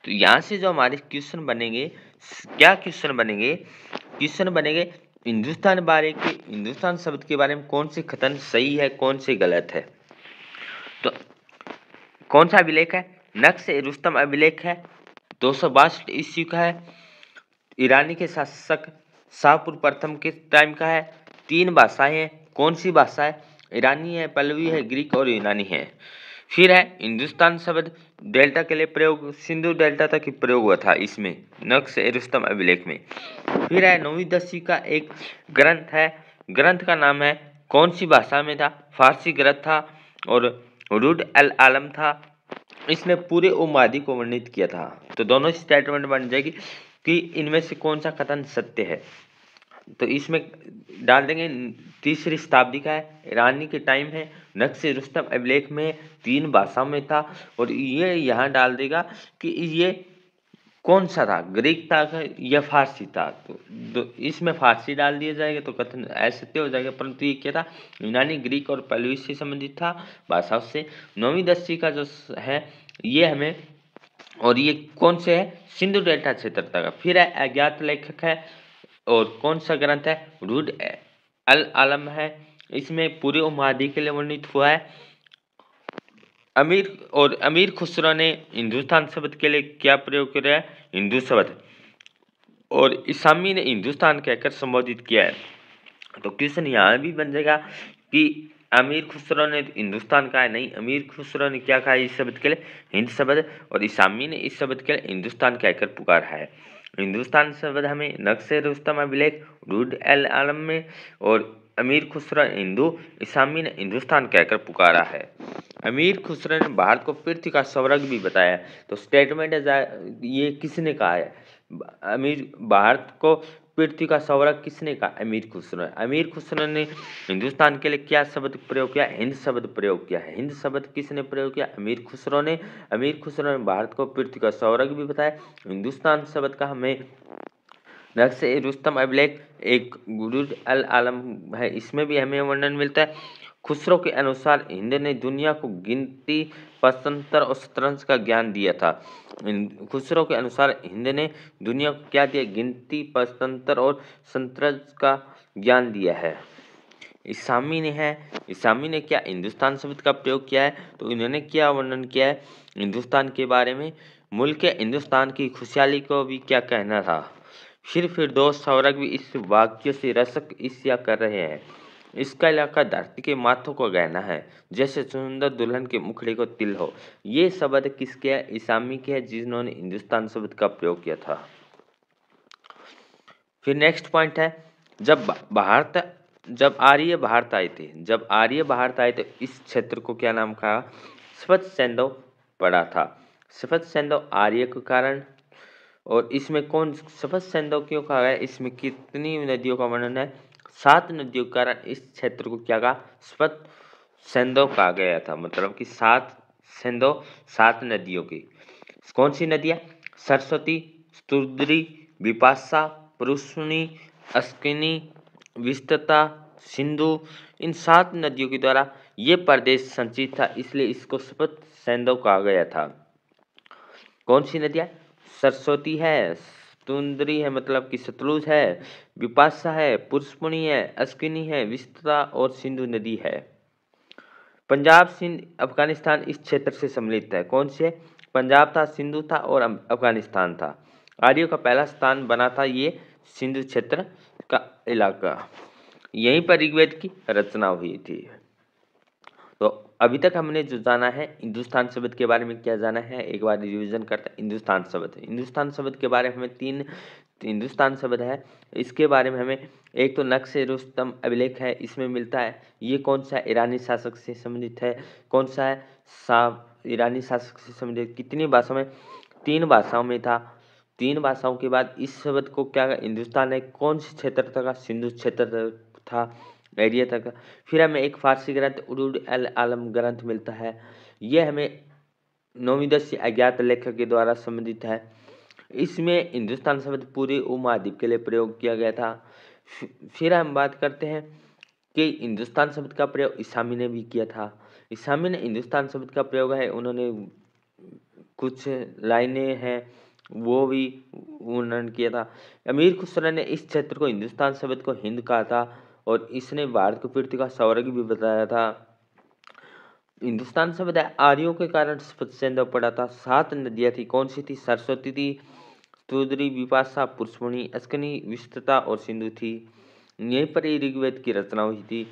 तो यहाँ से जो हमारे क्वेश्चन बनेंगे, क्या क्वेश्चन बनेंगे? क्वेश्चन बनेंगे हिंदुस्तान शब्द के बारे में कौन से कथन सही है, कौन से गलत है। तो कौन सा अभिलेख है? नक्श-ए-रुस्तम अभिलेख है, 262 ईस्वी का है, ईरानी के शासक शाहपुर प्रथम के टाइम का है, 3 भाषाएं हैं। कौन सी भाषा है? ईरानी है, पल्लवी है, ग्रीक और यूनानी है। फिर है हिंदुस्तान शब्द डेल्टा के लिए प्रयोग, सिंधु डेल्टा तक ही प्रयोग हुआ था इसमें नक्श-ए-रुस्तम अभिलेख में। फिर है 9वीं 10वीं का एक ग्रंथ है, ग्रंथ का नाम है, कौन सी भाषा में था? फारसी ग्रंथ था और उदुद अल आलम था। इसने पूरे उपमहाद्वीप को वर्णित किया था। तो दोनों स्टेटमेंट बन जाएगी कि इनमें से कौन सा कथन सत्य है। तो इसमें डाल देंगे तीसरी शताब्दी का है, ईरानी के टाइम है, नक्श-ए-रुस्तम अभिलेख में 3 भाषाओं में था। और ये यहाँ डाल देगा कि ये कौन सा था, ग्रीक था या फारसी था। तो इसमें फारसी डाल दिया जाएगा तो कथन असत्य हो जाएगा। परंतु ये क्या था? यूनानी, ग्रीक और पल्लवी से संबंधित था भाषाओं से। 9वीं 10वीं का जो है ये हमें और ये कौन से है, सिंधु डेल्टा क्षेत्र तक। फिर है अज्ञात लेखक है, और कौन सा ग्रंथ है, रुड अल आलम है, इसमें पूरे उपमहाद्वीप के लिए वर्णित हुआ है। अमीर खुसरो ने हिंदुस्तान शब्द के लिए क्या प्रयोग किया है, हिंदू शब्द, और इसामी ने हिंदुस्तान कहकर संबोधित किया है। तो क्वेश्चन यहाँ भी बन जाएगा कि अमीर खुसरो ने हिंदुस्तान कहा है, नहीं, अमीर खुसरो ने क्या कहा है इस शब्द के लिए, हिंद शब्द, और इसामी ने इस शब्द के लिए हिंदुस्तान कहकर पुकारा है। हिंदुस्तान शब्द हमें नक्शे रुस्तम अभिलेख रुड एल आलम में, और अमीर खुसरो हिंदू, इसामी ने हिंदुस्तान कहकर पुकारा है। अमीर खुसरो ने भारत को पृथ्वी का स्वर्ग भी बताया। तो स्टेटमेंट ये किसने कहा है, अमीर भारत को पृथ्वी का स्वर्ग किसने कहा, अमीर खुसरो ने। अमीर खुसरो ने हिंदुस्तान के लिए क्या शब्द प्रयोग किया, हिंद शब्द प्रयोग किया है। हिंद शब्द किसने प्रयोग किया, अमीर खुसरो ने। अमीर खुसरो ने भारत को पृथ्वी का स्वर्ग भी बताया। हिंदुस्तान शब्द का हमें नक्शे रुस्तम अभिलेख एक रुड अल आलम है, इसमें भी हमें वर्णन मिलता है। खुसरो के अनुसार हिंद ने दुनिया को गिनती, पक्षांतर और शतरंज का ज्ञान दिया था। खुसरो के अनुसार हिंद ने दुनिया को क्या दिया, गिनती, पक्षांतर और शतरंज का ज्ञान दिया है। इसामी ने क्या हिंदुस्तान शब्द का प्रयोग किया है, तो इन्होंने क्या वर्णन किया है हिंदुस्तान के बारे में, मुल्क हिंदुस्तान की खुशहाली को भी क्या कहना था। फिर दोस्त सौरभ भी इस वाक्य से रसक ईर्ष्या कर रहे हैं। इसका इलाका धरती के माथों को गहना है, जैसे सुंदर दुल्हन के मुखड़े को तिल हो। ये शब्द किसके है, इसामी के है, जिन्होंने हिंदुस्तान शब्द का प्रयोग किया था। फिर नेक्स्ट पॉइंट है, जब आर्य भारत आए थे, इस क्षेत्र को क्या नाम कहा, स्वत सैंधव पड़ा था। स्वत सैंधव आर्य के कारण, और इसमें कौन स्वत सैंधव क्यों कहा गया, इसमें कितनी नदियों का वर्णन है, 7 नदियों के कारण इस क्षेत्र को क्या कहा, स्वत सैंधव कहा गया था। मतलब कि 7 सैंधव, 7 नदियों की। कौन सी नदियाँ, सरस्वती, स्तुद्री, विपाशा, पुरुषनी, अस्किनी, विस्तता, सिंधु, इन 7 नदियों के द्वारा ये प्रदेश संचित था, इसलिए इसको स्वत सैंधव कहा गया था। कौन सी नदियाँ, सरस्वती है, स्तुंद्री है मतलब कि सतलुज है, विपाशा है, पुष्पनी है, अस्किनी है, विस्तता और सिंधु नदी है। पंजाब, सिंध, अफगानिस्तान इस क्षेत्र से सम्मिलित है। कौन से, पंजाब था, सिंधु था और अफगानिस्तान था। आर्यों का पहला स्थान बना था ये सिंधु क्षेत्र का इलाका, यहीं पर ऋग्वेद की रचना हुई थी। तो अभी तक हमने जो जाना है हिंदुस्तान शब्द के बारे में, क्या जाना है एक बार रिवीजन करते हैं। हिंदुस्तान शब्द के बारे में हमें 3 हिंदुस्तान शब्द है, इसके बारे में हमें एक तो नक्शे रुस्तम अभिलेख है, इसमें मिलता है। ये कौन सा, ईरानी शासक से संबंधित है। कौन सा है, ईरानी शासक से संबंधित। कितनी भाषाओं में, 3 भाषाओं में था। 3 भाषाओं के बाद इस शब्द को क्या, हिंदुस्तान है कौन से क्षेत्र तक, सिंधु क्षेत्र तक था, एरिया तक। फिर हमें एक फारसी ग्रंथ उरुद अल आलम ग्रंथ मिलता है, यह हमें 9वीं 10वीं अज्ञात लेखक के द्वारा संबंधित है। इसमें हिंदुस्तान शब्द पूरे उपमहाद्वीप के लिए प्रयोग किया गया था। फिर हम बात करते हैं कि हिंदुस्तान शब्द का प्रयोग इसामी ने भी किया था। इसामी ने हिंदुस्तान शब्द का प्रयोग है, उन्होंने कुछ लाइनें हैं वो भी वर्णन किया था। अमीर खुसरो ने इस क्षेत्र को, हिंदुस्तान शब्द को हिंद कहा था, और इसने भारत को पृथ्वी का स्वर्ग भी बताया था। हिंदुस्तान शब्द आर्यों के कारण सैंधव पड़ा था। 7 नदियाँ थी, कौन सी थी, सरस्वती थी, स्तुद्री, विपाशा, पुष्पनी, अस्किनी, विस्तता और सिंधु थी। यहीं पर ही ऋग्वेद की रचना हुई थी।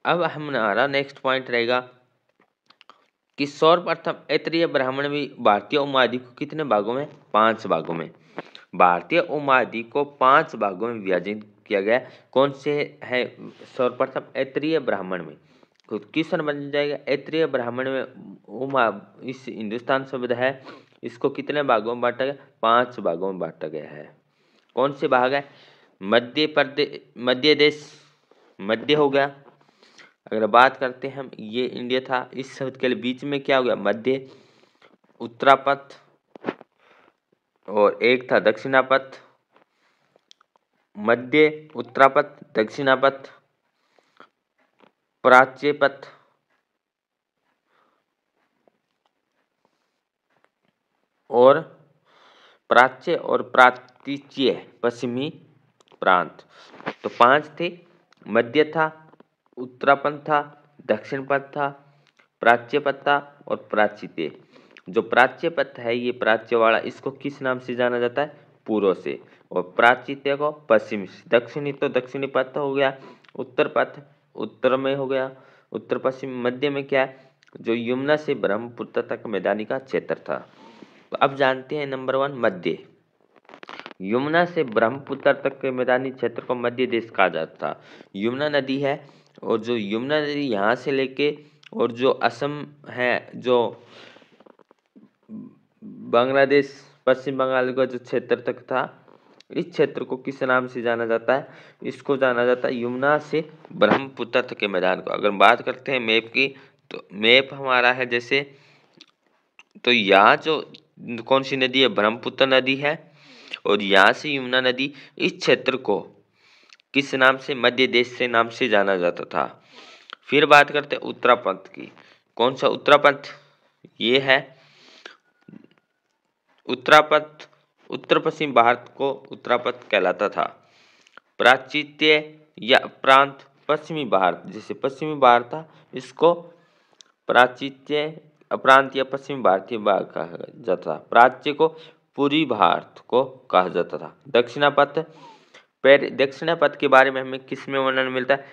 अब हमारा नेक्स्ट पॉइंट रहेगा कि सर्वप्रथम ऐतरेय ब्राह्मण भी भारतीय उपमहाद्वीप को कितने भागों में, 5 भागों में। भारतीय उपमहाद्वीप को 5 भागों में विभाजित किया गया। कौन से है, सर्वप्रथम ऐतरेय ब्राह्मण में। क्वेश्चन बन जाएगा, ऐतरेय ब्राह्मण में इस हिंदुस्तान शब्द है, इसको कितने भागों में बांटा गया, 5 भागों में बांटा गया है। कौन से भाग है, मध्य प्रदेश, मध्य देश, मध्य हो गया। अगर बात करते हैं हम, ये इंडिया था, इस शब्द के लिए बीच में क्या हो गया, मध्य, उत्तरापथ, और एक था दक्षिणापथ। मध्य, उत्तरापथ, दक्षिणापथ, प्राच्यपथ, और प्राच्य और प्राच्य पश्चिमी प्रांत। तो 5 थे, मध्य था, उत्तरापंथ था, दक्षिण पथ था, प्राच्य पथ था और प्राच्य। जो प्राच्य पथ है ये प्राच्य वाला, इसको किस नाम से जाना जाता है? पूर्व से। और प्राच्य को पश्चिम से। दक्षिणी तो दक्षिणी पथ हो गया, उत्तर पथ उत्तर में हो गया, उत्तर पश्चिम। मध्य में क्या है? जो यमुना से ब्रह्मपुत्र तक मैदानी का क्षेत्र था। तो अब जानते हैं नंबर 1 मध्य। यमुना से ब्रह्मपुत्र तक के मैदानी क्षेत्र को मध्य देश कहा जाता था। यमुना नदी है, और जो यमुना नदी यहाँ से लेके और जो असम है, जो बांग्लादेश पश्चिम बंगाल का जो क्षेत्र तक था, इस क्षेत्र को किस नाम से जाना जाता है? इसको जाना जाता है यमुना से ब्रह्मपुत्र तक के मैदान को। अगर बात करते हैं मैप की, तो मैप हमारा है जैसे, तो यहाँ जो कौन सी नदी है? ब्रह्मपुत्र नदी है, और यहाँ से यमुना नदी। इस क्षेत्र को किस नाम से? मध्य देश से नाम से जाना जाता था। फिर बात करते हैं उत्तरापंथ की। कौन सा उत्तरापंथ? ये है उत्तरापंथ, उत्तर पश्चिम भारत को उत्तरापंथ कहलाता था। प्राच्य या प्रांत पश्चिमी भारत, जैसे पश्चिमी भारत था, इसको प्राच्य प्रांत या पश्चिमी भारतीय भाग कहा जाता था। प्राच्य को पूर्वी भारत को कहा जाता था। दक्षिणापथ, दक्षिणापथ के बारे में हमें किस में वर्णन मिलता है?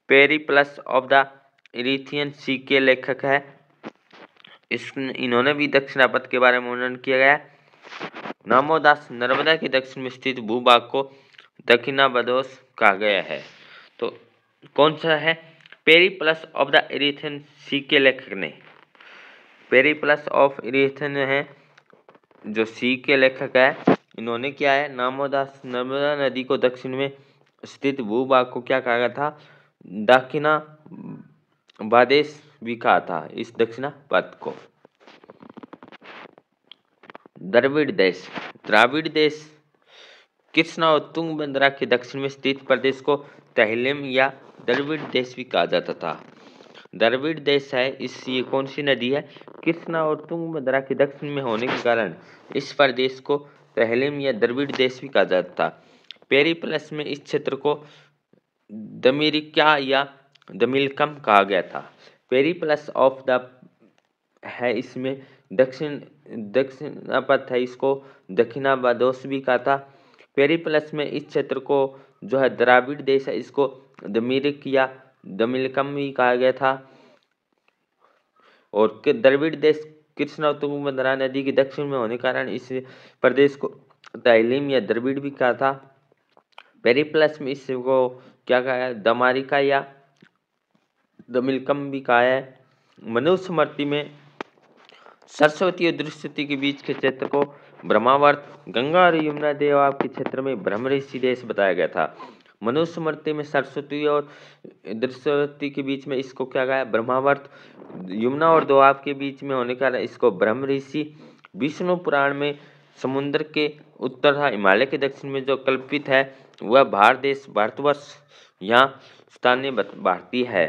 पेरिप्लस ऑफ द इरीथियन सी के लेखक है, इन्होंने भी दक्षिणापथ के बारे में वर्णन किया गया है। नामोदास, नर्मदा के दक्षिण में स्थित भूभाग को दक्षिणाबदोस कहा गया है। तो कौन सा है? पेरिप्लस ऑफ द इरीथियन सी के लेखक ने, पेरिप्लस ऑफ इरीथियन है जो सी के लेखक है, इन्होंने क्या है? नामोदास नर्मदा नदी को दक्षिण में स्थित भूभाग को क्या कहा गया था? दक्षिणा बादेश भी कहा था इस दक्षिणा पथ को। द्रविड़ देश, द्राविड़ देश कृष्णा और तुंगभद्रा के दक्षिण में स्थित प्रदेश को तहलीम या द्रविड़ देश भी कहा जाता था। द्रविड़ देश है, ये कौन सी नदी है? कृष्णा और तुंगभद्रा के दक्षिण में होने के कारण इस प्रदेश को तहलीम या द्रविड़ देश भी कहा जाता था। पेरिप्लस में इस क्षेत्र को दमिरिका या दमिलकम कहा गया था। पेरिप्लस ऑफ द है, इसमें दक्षिणापथ है, इसको दक्षिणाबदोस भी कहा था। पेरिप्लस में इस क्षेत्र को जो है द्राविड़ देश है, इसको दमिरिक या दमिलकम भी कहा गया था। और द्रविड़ देश कृष्णा और तुंगभद्रा नदी के दक्षिण में होने के कारण इस प्रदेश को तहलीम या द्रविड़ भी कहा था। पेरिप्लस में इसको क्या कहा है? दमारिका या दमिलकम भी कहा है। मनुस्मृति में सरस्वती और दृश्यवती के बीच के क्षेत्र को ब्रह्मावर्त, गंगा और यमुना देव के क्षेत्र में ब्रह्मऋषि देश बताया गया था। मनुस्मृति में सरस्वती और दृश्यवती के बीच में इसको क्या कहा है? ब्रह्मावर्त। यमुना और दोआब के बीच में होने का इसको ब्रह्मऋषि। विष्णु पुराण में समुद्र के उत्तर तथा हिमालय के दक्षिण में जो कल्पित है वह भारत देश, भारतवर्ष यहाँ स्थानीय भारतीय है।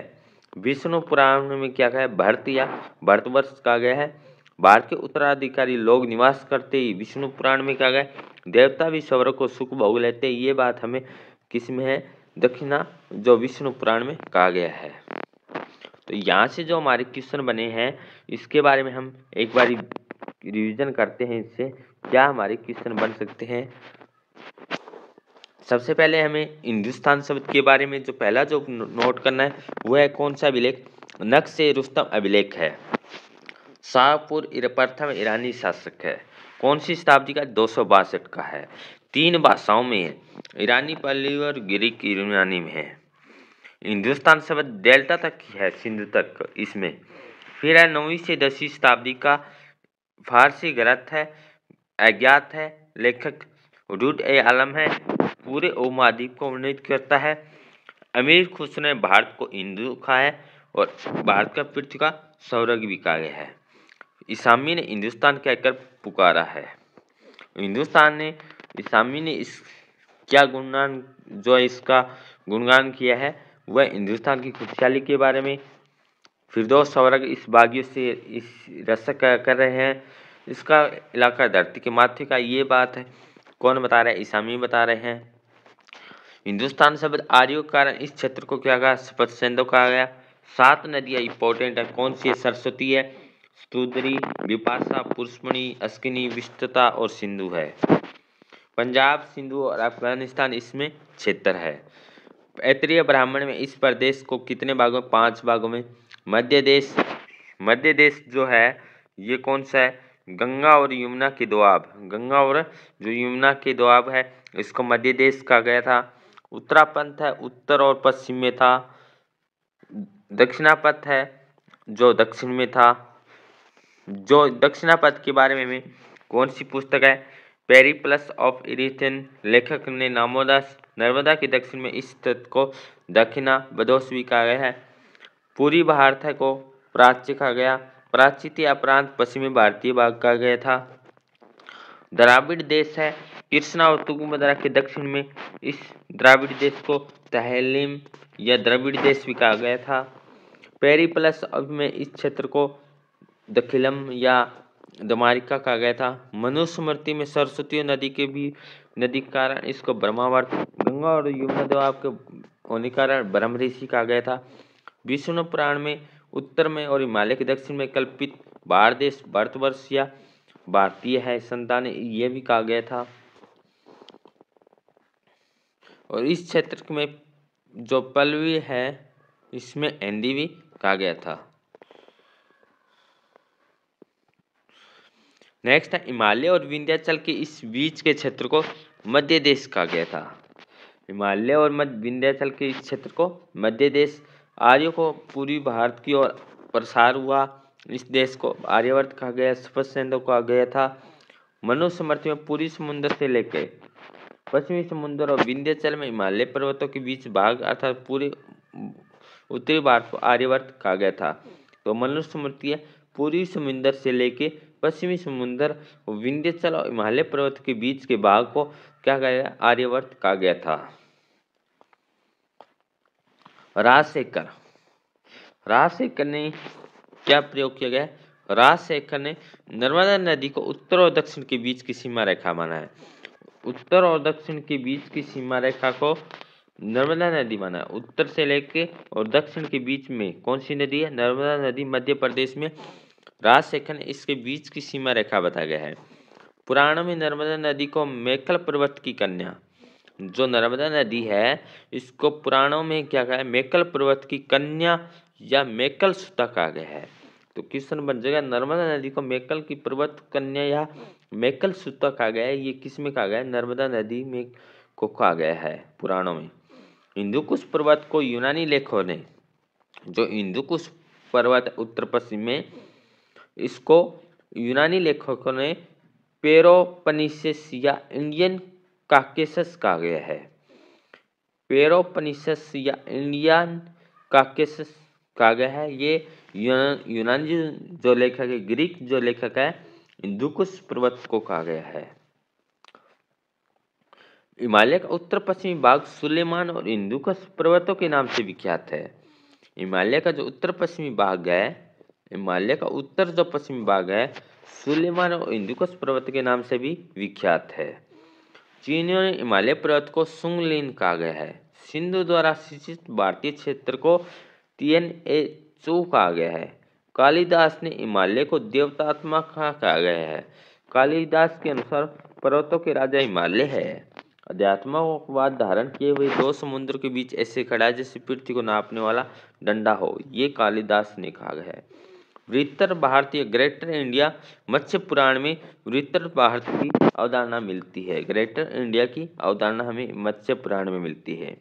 विष्णु पुराण में क्या कहा है? भारत या भारतवर्ष कहा गया है। भारत के उत्तराधिकारी लोग निवास करते ही विष्णु पुराण में कहा गया, देवता भी स्वर्ग को सुख भोग लेते। ये बात हमें किस में है? दक्षिणा जो विष्णु पुराण में कहा गया है। तो यहाँ से जो हमारे क्वेश्चन बने हैं इसके बारे में हम एक बार रिवीजन करते हैं। इससे क्या हमारे क्वेश्चन बन सकते हैं? सबसे पहले हमें हिंदुस्तान शब्द के बारे में जो पहला जो नोट करना है वह है कौन सा अभिलेख? नक्श-ए-रुस्तम अभिलेख है। शाहपुर प्रथम ईरानी शासक है। कौन सी शताब्दी का? 262 का है। 3 भाषाओं में है, ईरानी, पाली और ग्रीक यूनानी में है। हिंदुस्तान शब्द डेल्टा तक है, सिंध तक इसमें। फिर है 9वीं से 10वीं शताब्दी का फारसी ग्रंथ है, अज्ञात है। लेखक रुड-ए-आलम है। पूरे उपमहाद्वीप को वर्णित करता है। अमीर खुसरो ने भारत को हिंदू कहा है और भारत का पृथ्वी का स्वर्ग भी कहा गया है। इसामी ने हिंदुस्तान कहकर पुकारा है। इसामी ने इस क्या गुणगान जो इसका गुणगान किया है वह हिंदुस्तान की खुशहाली के बारे में। फिरदौस स्वर्ग इस बागियों से इस रसक कर रहे हैं। इसका इलाका धरती के माथे का। ये बात है कौन बता रहा है? इसामी बता रहे हैं। हिंदुस्तान शब्द आर्यों के कारण इस क्षेत्र को क्या कहा? सपत सिंधु कहा गया। 7 नदियां इंपॉर्टेंट है, कौन सी है? सरस्वती है, स्तुद्री, विपाशा, पुष्पणी, अस्किनी, विस्तृता और सिंधु है। पंजाब, सिंधु और अफगानिस्तान इसमें क्षेत्र है। ऐत्रेय ब्राह्मण में इस प्रदेश को कितने भागों में? 5 भागों में। मध्य देश जो है ये कौन सा है? गंगा और यमुना के दोआब, गंगा और जो यमुना के दोआब है इसको मध्य देश कहा गया था। उत्तरापंथ है, उत्तर और पश्चिम में था। दक्षिणापथ है जो दक्षिण में था। जो दक्षिणापथ के बारे में कौन सी पुस्तक है? Periplus of Erythraean. लेखक ने नामोदास। नर्मदा के दक्षिण में इस तट को दक्षिणा बदोसवी कहा गया है। पूर्वी भारत को प्राच्य कहा गया। प्राचित या प्रांत पश्चिमी भारतीय भाग कहा गया था। द्राविड़ देश है, कृष्णा और तुंगभद्रा के दक्षिण में इस द्राविड़ देश को तहलीम या द्रविड़ देश भी कहा गया था। पेरिप्लस में इस क्षेत्र को दखिलम या दमारिका कहा गया था। मनुस्मृति में सरस्वती नदी के कारण इसको ब्रह्मावर्त, गंगा और यमुना दोआब के होने के कारण ब्रह्म ऋषि कहा गया था। विष्णु पुराण में उत्तर में और हिमालय के दक्षिण में कल्पित भारत देश भारतवर्ष या भारतीय है संतान ये भी कहा गया था। और इस क्षेत्र में जो पल्लवी है इसमें हिंदी भी कहा गया था। नेक्स्ट है हिमालय और विंध्याचल के इस बीच के क्षेत्र को मध्य देश कहा गया था। हिमालय और विंध्याचल के इस क्षेत्र को मध्य देश। आर्यों को पूर्वी भारत की ओर प्रसार हुआ, इस देश को आर्यवर्त कहा गया। सपत सिंधु कहा गया था। मनुस्मृति में पूर्वी समुद्र से लेकर पश्चिमी समुद्र और विंध्याचल में हिमालय पर्वतों के बीच भाग अर्थात पूरे उत्तरी भारत को आर्यवर्त कहा गया था। तो मनुस्मृति पूर्वी समुद्र से लेके पश्चिमी समुद्र और विंध्याचल और हिमालय पर्वत के बीच के भाग को क्या कहा गया? आर्यवर्त कहा गया था। राजशेखर ने क्या प्रयोग किया गया? राजशेखर ने नर्मदा नदी को उत्तर और दक्षिण के बीच की सीमा रेखा माना है। उत्तर और दक्षिण के बीच की सीमा रेखा को नर्मदा नदी माना है। उत्तर से लेके और दक्षिण के बीच में कौन सी नदी है? नर्मदा नदी मध्य प्रदेश में। राजशेखर ने इसके बीच की सीमा रेखा बताया गया है। पुराणों में नर्मदा नदी को मेकल पर्वत की कन्या, जो नर्मदा नदी है इसको पुराणों में क्या कहा है? मेकल पर्वत की कन्या या मेकल सुता कहा गया है। तो क्वेश्चन बन जाएगा नर्मदा नदी को मेकल की पर्वत कन्या या मेकल सुता कहा गया है। ये किस में कहा गया है? नर्मदा नदी में को कहा गया है पुराणों में। हिंदुकुश पर्वत को यूनानी लेखकों ने, जो हिंदुकुश पर्वत उत्तर पश्चिम में, इसको यूनानी लेखकों ने पेरोपनिसस या इंडियन काकेसस कहा गया है। पेरोपनिसस या इंडियन काकेसस कहा गया है। ये यूनानी जो लेखक है, ग्रीक जो लेखक है, हिंदुकुश पर्वत को कहा गया है। हिमालय का उत्तर पश्चिमी भाग सुलेमान और हिंदुकुश पर्वतों के नाम से विख्यात है। हिमालय का जो उत्तर पश्चिमी भाग है, हिमालय का उत्तर जो पश्चिमी भाग है सुलेमान और हिंदुकुश पर्वत के नाम से भी विख्यात है। चीनियों ने हिमालय पर्वत को सुंगलिन कहा गया है। सिंधु द्वारा शासित भारतीय क्षेत्र को तिएन-ए-चू कहा गया है। कालिदास ने हिमालय को देवतात्मक कहा गया है। कालिदास के अनुसार पर्वतों के राजा हिमालय है। अध्यात्मवाद धारण किए हुए 2 समुद्र के बीच ऐसे खड़ा है जैसे पृथ्वी को नापने वाला डंडा हो, ये कालिदास ने कहा गया है। वृत्तर भारतीय ग्रेटर इंडिया मत्स्य पुराण में वृत्तर भारत की अवधारणा मिलती है। ग्रेटर इंडिया की अवधारणा हमें मत्स्य पुराण में मिलती है।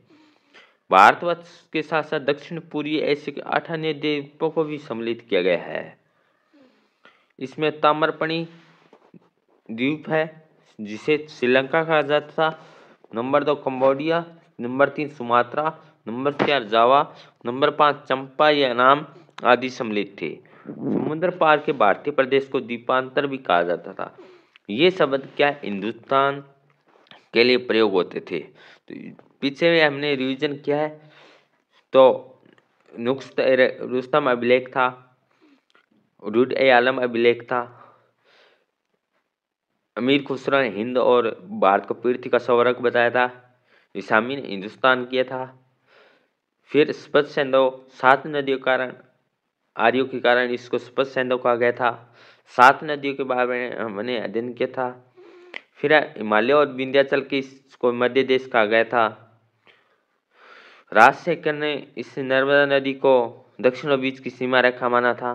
भारतवर्ष के साथ साथ दक्षिण पूर्वी एशिया के 8 अन्य द्वीपों को भी सम्मिलित किया गया है। इसमें ताम्रपणी द्वीप है जिसे श्रीलंका कहा जाता था। Number 2 Cambodia, number 3 Sumatra, number 4 जावा, नंबर 5 चंपा या नाम आदि सम्मिलित थे। समुद्र पार के भारतीय प्रदेश को द्वीपांतर भी कहा जाता था। ये शब्द क्या हिंदुस्तान के लिए प्रयोग होते थे। तो पीछे में हमने रिवीजन किया है। तो रुस्तम अभिलेख था, रुड-ए-आलम अभिलेख था, अमीर खुसरो ने हिंद और भारत को पृथ्वी का स्वर्ग बताया था। इसामी ने हिंदुस्तान किया था। फिर स्पत सेंधव 7 नदियों के कारण, आर्यों के कारण इसको स्पत सेंधव कहा गया था। 7 नदियों के बारे में हमने अध्ययन किया था। फिर हिमालय और विंध्याचल के इसको मध्य देश कहा गया था। राजशेखर ने इस नर्मदा नदी को दक्षिण और बीच की सीमा रेखा माना था।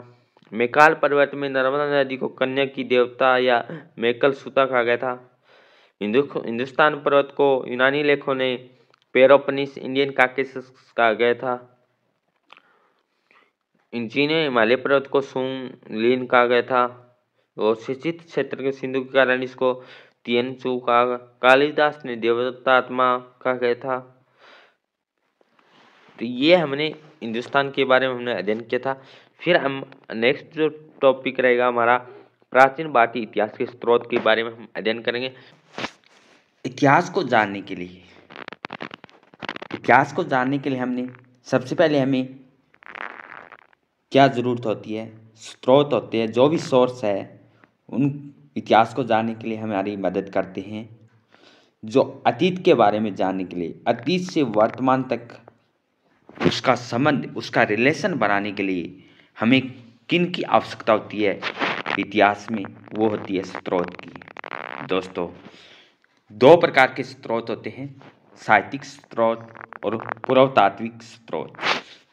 मैकाल पर्वत में नर्मदा नदी को कन्या की देवता या मैकल सुता कहा गया था। हिंदुस्तान पर्वत को यूनानी लेखों ने पेरोपनिस इंडियन काकेसस कहा गया था। इंची ने हिमालय पर्वत को सुंगलिन कहा गया था और सिंचित क्षेत्र के सिंधु के कारण इसको तियनचू कहा। कालिदास ने देवदत्ता आत्मा कहा गया था। तो ये हमने हिंदुस्तान के बारे में हमने अध्ययन किया था। फिर हम नेक्स्ट जो टॉपिक रहेगा हमारा प्राचीन भारतीय इतिहास के स्रोत के बारे में हम अध्ययन करेंगे। इतिहास को जानने के लिए हमने सबसे पहले हमें क्या ज़रूरत होती है, स्रोत होते हैं, जो भी सोर्स है उन इतिहास को जानने के लिए हमारी मदद करते हैं। जो अतीत के बारे में जानने के लिए, अतीत से वर्तमान तक उसका संबंध, उसका रिलेशन बनाने के लिए हमें किन की आवश्यकता होती है इतिहास में, वो होती है स्रोत की। दोस्तों, 2 प्रकार के स्रोत होते हैं, साहित्यिक स्रोत और पुरातात्विक स्रोत,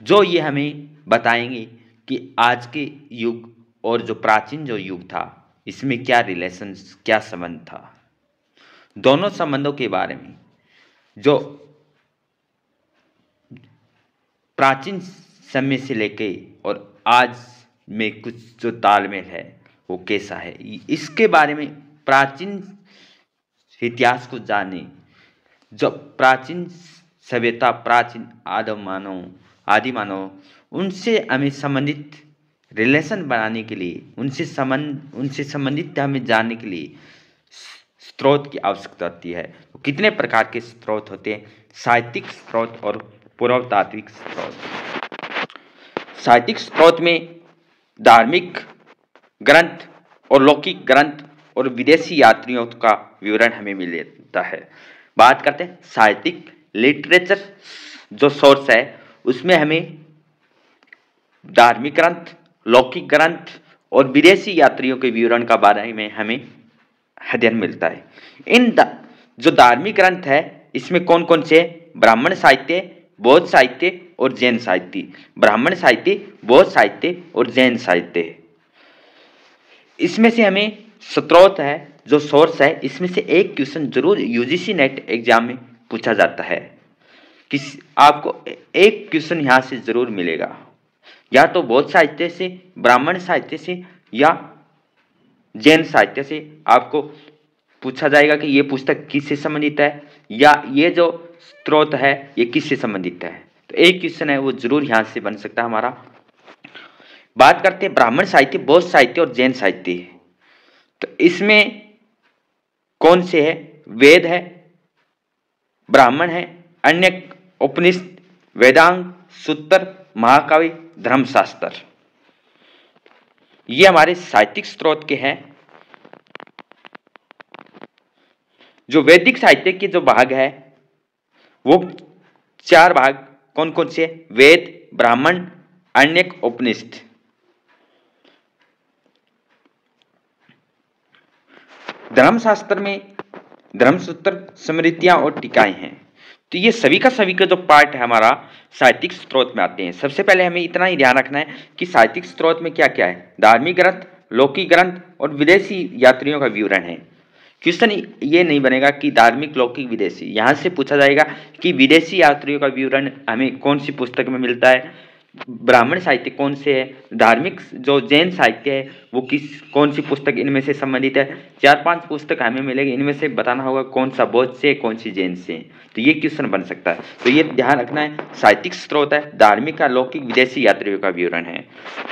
जो ये हमें बताएंगे कि आज के युग और जो प्राचीन जो युग था इसमें क्या रिलेशन, क्या संबंध था। दोनों संबंधों के बारे में, जो प्राचीन समय से लेके और आज में कुछ जो तालमेल है वो कैसा है, इसके बारे में प्राचीन इतिहास को जाने। जो प्राचीन सभ्यता, प्राचीन आदि मानव उनसे हमें संबंधित रिलेशन बनाने के लिए, उनसे संबंधित हमें जानने के लिए स्रोत की आवश्यकता होती है। तो कितने प्रकार के स्रोत होते हैं, साहित्यिक स्रोत और पुरातात्विक स्रोत। साहित्यिक स्रोत में धार्मिक ग्रंथ और लौकिक ग्रंथ और विदेशी यात्रियों का विवरण हमें मिलता है। बात करते हैं साहित्यिक लिटरेचर जो सोर्स है, उसमें हमें धार्मिक ग्रंथ, लौकिक ग्रंथ और विदेशी यात्रियों के विवरण का बारे में हमें अध्ययन मिलता है। जो धार्मिक ग्रंथ है इसमें कौन कौन से? ब्राह्मण साहित्य, बौद्ध साहित्य और जैन साहित्य। ब्राह्मण साहित्य, बौद्ध साहित्य और जैन साहित्य। इसमें से हमें स्रोत है, जो सोर्स है, इसमें से एक क्वेश्चन जरूर यूजीसी नेट एग्जाम में पूछा जाता है कि आपको एक क्वेश्चन यहां से जरूर मिलेगा, या तो बौद्ध साहित्य से, ब्राह्मण साहित्य से या जैन साहित्य से आपको पूछा जाएगा कि ये पुस्तक किससे संबंधित है या ये जो स्रोत है ये किससे संबंधित है। तो एक क्वेश्चन है वो जरूर यहां से बन सकता है हमारा। बात करते हैं ब्राह्मण साहित्य, बौद्ध साहित्य और जैन साहित्य। तो इसमें कौन से है? वेद है, ब्राह्मण है, अन्य उपनिषद, वेदांग, सूत्र, महाकाव्य, धर्मशास्त्र। ये हमारे साहित्यिक स्रोत के हैं। जो वैदिक साहित्य के जो भाग है वो 4 भाग कौन कौन से? वेद, ब्राह्मण, अन्य, उपनिषद। धर्मशास्त्र में धर्मसूत्र, स्मृतियां और टीकाएं हैं। तो ये सभी का जो पार्ट है हमारा साहित्यिक स्रोत में आते हैं। सबसे पहले हमें इतना ही ध्यान रखना है कि साहित्यिक स्रोत में क्या क्या है? धार्मिक ग्रंथ, लौकिक ग्रंथ और विदेशी यात्रियों का विवरण है। क्वेश्चन ये नहीं बनेगा कि धार्मिक, लौकिक, विदेशी। यहां से पूछा जाएगा कि विदेशी यात्रियों का विवरण हमें कौन सी पुस्तक में मिलता है, ब्राह्मण साहित्य कौन से है, धार्मिक जो जैन साहित्य है वो कौन सी पुस्तक इनमें से संबंधित है। 4-5 पुस्तक हमें मिलेगी, इनमें से बताना होगा कौन सा बौद्ध से, कौन सी जैन से। तो ये क्वेश्चन बन सकता है। तो ये ध्यान रखना है, साहित्यिक स्रोत है, धार्मिक का, लौकिक, विदेशी यात्रियों का विवरण है।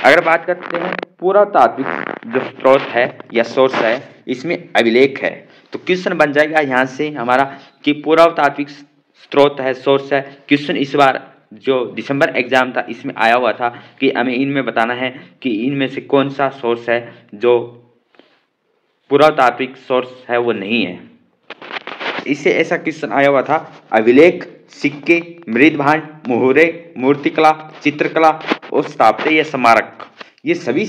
अगर बात करते हैं पुरातात्विक जो स्रोत है या सोर्स है, इसमें अभिलेख है। तो क्वेश्चन बन जाएगा यहाँ से हमारा कि पुरातात्विक स्रोत है, सोर्स है। क्वेश्चन इस बार जो दिसंबर एग्जाम था इसमें आया हुआ था कि हमें इनमें बताना है कि इनमें से कौन सा सोर्स है जो पुरातात्विक सोर्स है वो नहीं है। इससे ऐसा क्वेश्चन आया हुआ था, अभिलेख, सिक्के, मृदभांड, मुहरे, मूर्तिकला, चित्रकला और स्थापत्य या स्मारक, ये सभी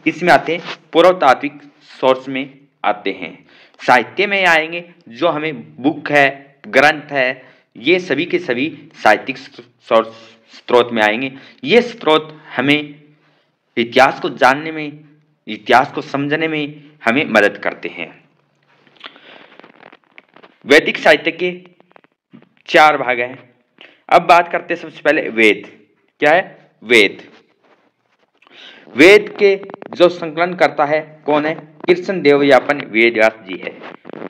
किस में आते हैं? पुरातात्विक सोर्स में आते हैं। साहित्य में आएंगे, जो हमें बुक है, ग्रंथ है, ये सभी के सभी साहित्यिक स्रोत में आएंगे। ये स्रोत हमें इतिहास को जानने में, इतिहास को समझने में हमें मदद करते हैं। वैदिक साहित्य के 4 भाग हैं। अब बात करते हैं सबसे पहले वेद। क्या है? वेद। वेद के जो संकलन करता है कौन है? कृष्ण देवयापन वेदव्यास जी है।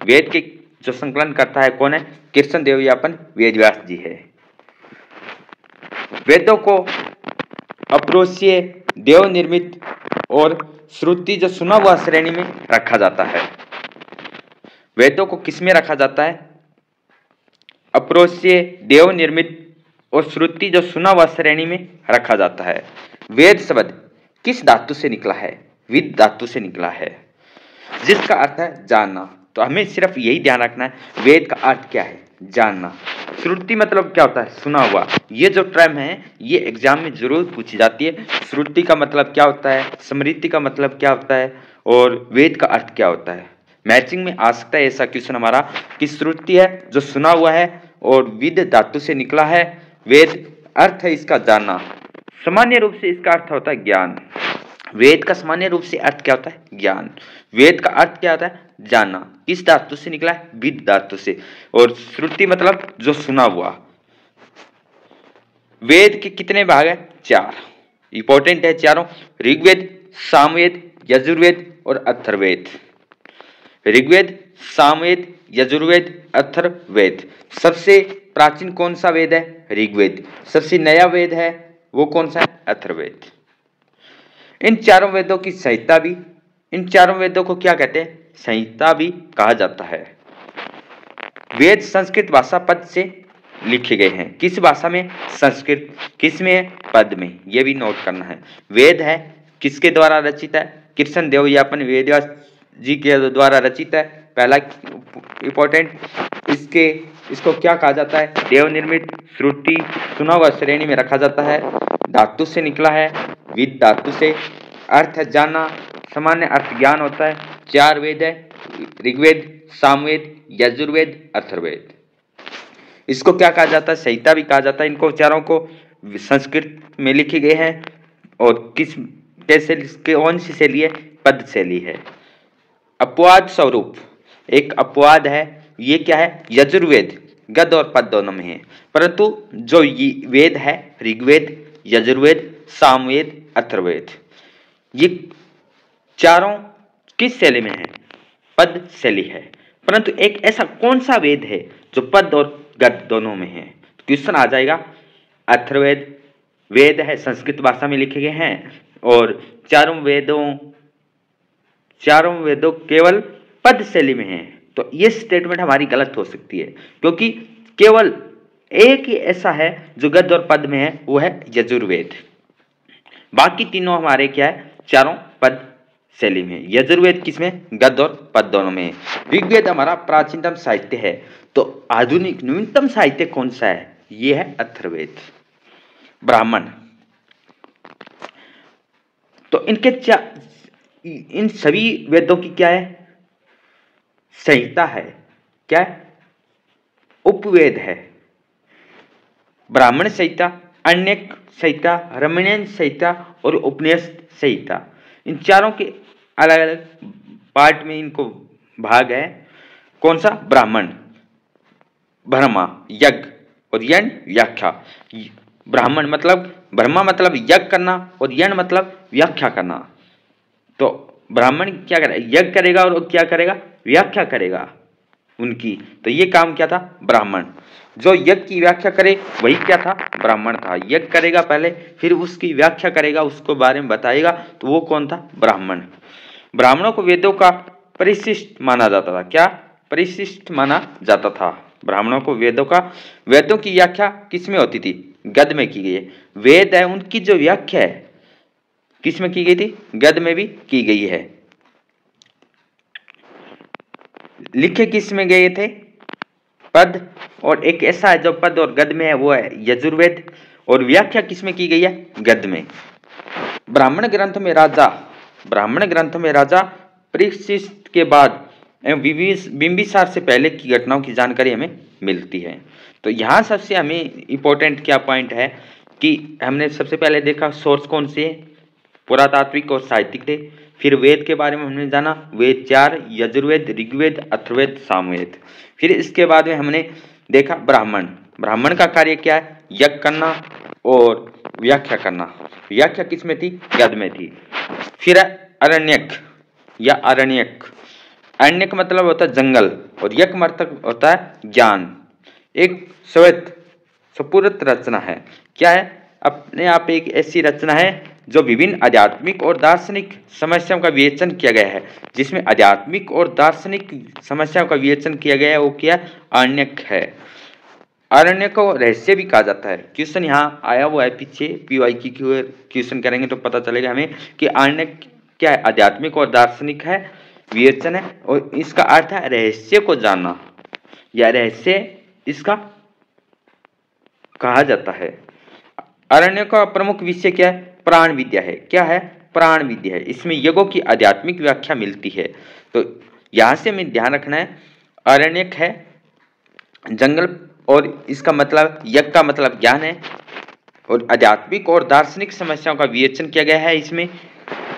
वेद के जो संकलन करता है कौन है? कृष्ण देवयापन वेदव्यास जी है। वेदों को अपरोष्य, देव निर्मित और श्रुति जो सुना हुआ श्रेणी में रखा जाता है। वेदों को किस में रखा जाता है? अपरोष्य, देव निर्मित और श्रुति जो सुना हुआ श्रेणी में रखा जाता है। वेद शब्द किस धातु से निकला है? विद धातु से निकला है, जिसका अर्थ है जानना। तो हमें सिर्फ यही ध्यान रखना है, वेद का अर्थ क्या है? जानना। श्रुति मतलब क्या होता है? सुना हुआ। ये जो टर्म है ये एग्जाम में जरूर पूछी जाती है। श्रुति का मतलब क्या होता है, स्मृति का मतलब क्या होता है, और वेद का अर्थ क्या होता है। मैचिंग में आ सकता है ऐसा क्वेश्चन हमारा कि श्रुति है जो सुना हुआ है और विद धातु से निकला है, वेद अर्थ है इसका जानना। सामान्य रूप से इसका अर्थ होता है ज्ञान। वेद का सामान्य रूप से अर्थ क्या होता है? ज्ञान। वेद का अर्थ क्या होता है? जानना। किस धातु से निकला है? विद धातु से। और श्रुति मतलब जो सुना हुआ। वेद के कितने भाग हैं? 4। इंपॉर्टेंट है चारों। ऋग्वेद, सामवेद, यजुर्वेद और अथर्ववेद। ऋग्वेद, सामवेद, यजुर्वेद, अथर्ववेद। सबसे प्राचीन कौन सा वेद है? ऋग्वेद। सबसे नया वेद है वो कौन सा है? अथर्ववेद। इन चारों वेदों की संहिता भी, इन चारों वेदों को क्या कहते हैं? संहिता भी कहा जाता है। वेद संस्कृत भाषा पद से लिखे गए हैं। किस भाषा में? संस्कृत। किस में? पद में। यह भी नोट करना है। वेद है किसके द्वारा रचित है? कृष्ण देवयापन वेदव्यास जी के द्वारा रचित है। पहला इंपॉर्टेंट। इसको क्या कहा जाता है? देव निर्मित, श्रुति, सुना हुआ श्रेणी में रखा जाता है। धातु से निकला है, विद धातु से। अर्थ है जानना, सामान्य अर्थ ज्ञान होता है। 4 वेद है, ऋग्वेद, सामवेद, यजुर्वेद, अथर्ववेद। इसको क्या कहा जाता है? संहिता भी कहा जाता है। इनको चारों को संस्कृत में लिखे गए हैं और किस कैसे कौन सी शैली है? पद शैली है। अपवाद स्वरूप एक अपवाद है, ये क्या है? यजुर्वेद गद्य और पद दोनों में है, परंतु जो ये वेद है ऋग्वेद, यजुर्वेद, सामवेद, अथर्ववेद, ये चारों किस शैली में है? पद शैली है। परंतु एक ऐसा कौन सा वेद है जो पद और गद्य दोनों में है? तो क्वेश्चन आ जाएगा अथर्ववेद। वेद है संस्कृत भाषा में लिखे गए हैं और चारों वेदों केवल पद शैली में है। तो ये स्टेटमेंट हमारी गलत हो सकती है, क्योंकि केवल एक ही ऐसा है जो गद्य और पद में है, वो है यजुर्वेद। बाकी तीनों हमारे क्या है? चारों पद शैली में। यजुर्वेद किसमें? गद्य और पद दोनों में। ऋग्वेद हमारा प्राचीनतम साहित्य है। तो आधुनिक नवीनतम साहित्य कौन सा है? ये है अथर्ववेद। ब्राह्मण। तो इन सभी वेदों की क्या है? संहिता है। क्या है? उपवेद है। ब्राह्मण संहिता, अन्यक संहिता, रमणीयन संहिता और उपनिषद संहिता। इन चारों के अलग अलग पार्ट में इनको भाग है। कौन सा? ब्राह्मण, ब्रह्मा, यज्ञ और यण व्याख्या। ब्राह्मण मतलब, ब्रह्मा मतलब यज्ञ करना और यण मतलब व्याख्या करना। तो ब्राह्मण क्या करेगा? यज्ञ करेगा और क्या करेगा? व्याख्या करेगा उनकी। तो ये काम क्या था? ब्राह्मण। जो यज्ञ की व्याख्या करे वही क्या था? ब्राह्मण था। यज्ञ करेगा पहले, फिर उसकी व्याख्या करेगा, उसको बारे में बताएगा, तो वो कौन था? ब्राह्मण। ब्राह्मणों को वेदों का परिशिष्ट माना जाता था। क्या? परिशिष्ट माना जाता था ब्राह्मणों को वेदों का। वेदों की व्याख्या किसमें होती थी? गद्य में की गई है। वेद है उनकी जो व्याख्या है किसमें की गई थी? गद्य में भी की गई है। लिखे किस में गए थे? पद, और एक ऐसा है जो पद और गद में है, वो है यजुर्वेद, और व्याख्या किस में की गई है? गद में। ब्राह्मण ग्रंथ में राजा परीक्षित के बाद एवं बिंबिसार से पहले की घटनाओं की जानकारी हमें मिलती है। तो यहाँ सबसे हमें इम्पोर्टेंट क्या पॉइंट है कि हमने सबसे पहले देखा सोर्स कौन से है, पुरातात्विक और साहित्यिक थे। फिर वेद के बारे में हमने जाना, वेद 4, यजुर्वेद, ऋग्वेद, अथर्ववेद, सामवेद। फिर इसके बाद में हमने देखा ब्राह्मण का कार्य क्या है? यज्ञ करना और व्याख्या करना। व्याख्या किस में थी? गद में थी। फिर अरण्यक या अरण्यक मतलब होता है जंगल, और यज्ञ मतलब होता है ज्ञान। एक सपूरत रचना है। क्या है? अपने आप एक ऐसी रचना है जो विभिन्न आध्यात्मिक और दार्शनिक समस्याओं का विवेचन किया गया है। जिसमें आध्यात्मिक और दार्शनिक समस्याओं का विवेचन किया गया है, वो क्या? अरण्यक है। अरण्य को रहस्य भी कहा जाता है। क्वेश्चन यहाँ आया हुआ है पीछे, PY की क्वेश्चन करेंगे तो पता चलेगा हमें कि अरण्य क्या है? आध्यात्मिक और दार्शनिक है, विवेचन है, और इसका अर्थ है रहस्य को जानना, या रहस्य इसका कहा जाता है। अरण्य का प्रमुख विषय क्या है? प्राण विद्या है। क्या है? प्राण विद्या है। इसमें यज्ञों की आध्यात्मिक व्याख्या मिलती है। तो यहां से हमें ध्यान रखना है, अरण्यक है जंगल, और इसका मतलब यज्ञ का मतलब ज्ञान है, और आध्यात्मिक और दार्शनिक समस्याओं का विवेचन किया गया है इसमें।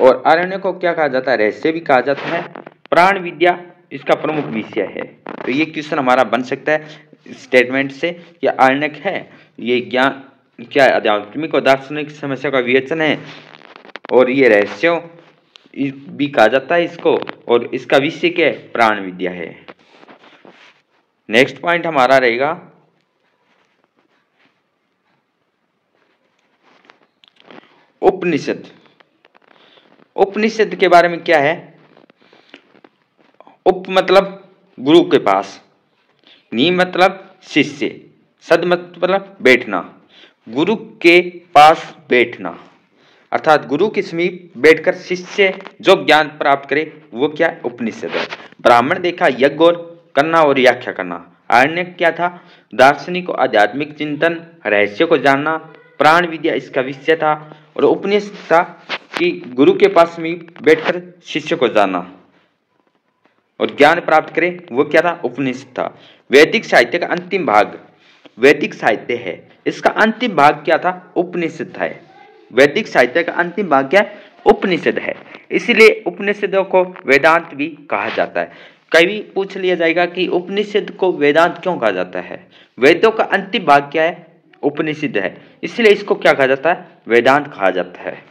और अरण्य को क्या कहा जाता है? रहस्य भी कहा जाता है। प्राण विद्या इसका प्रमुख विषय है। तो ये क्वेश्चन हमारा बन सकता है स्टेटमेंट से कि अरण्यक है, ये ज्ञान क्या है? आध्यात्मिक और दार्शनिक समस्या का विवेचन है, और ये रहस्यों भी कहा जाता है इसको, और इसका विषय क्या है? प्राण विद्या है। नेक्स्ट पॉइंट हमारा रहेगा उपनिषद। उपनिषद के बारे में क्या है? उप मतलब गुरु के पास, नी मतलब शिष्य, सद मतलब बैठना, गुरु के पास बैठना, अर्थात गुरु के समीप बैठकर शिष्य जो ज्ञान प्राप्त करे वो क्या है? उपनिषद है। ब्राह्मण देखा यज्ञ और करना और व्याख्या करना। अरण्य क्या था? दार्शनिक और आध्यात्मिक चिंतन, रहस्य को जानना, प्राण विद्या इसका विषय था। और उपनिषद था कि गुरु के पास समीप बैठकर शिष्य को जानना और ज्ञान प्राप्त करे, वो क्या था? उपनिषद था। वैदिक साहित्य का अंतिम भाग वैदिक साहित्य है, इसका अंतिम भाग क्या था? उपनिषद था। वैदिक साहित्य का अंतिम भाग क्या है? उपनिषद है। इसलिए उपनिषदों को वेदांत भी कहा जाता है। कभी पूछ लिया जाएगा कि उपनिषद को वेदांत क्यों कहा जाता है? वेदों का अंतिम भाग क्या है? उपनिषद है, इसलिए इसको क्या कहा जाता है? वेदांत कहा जाता है।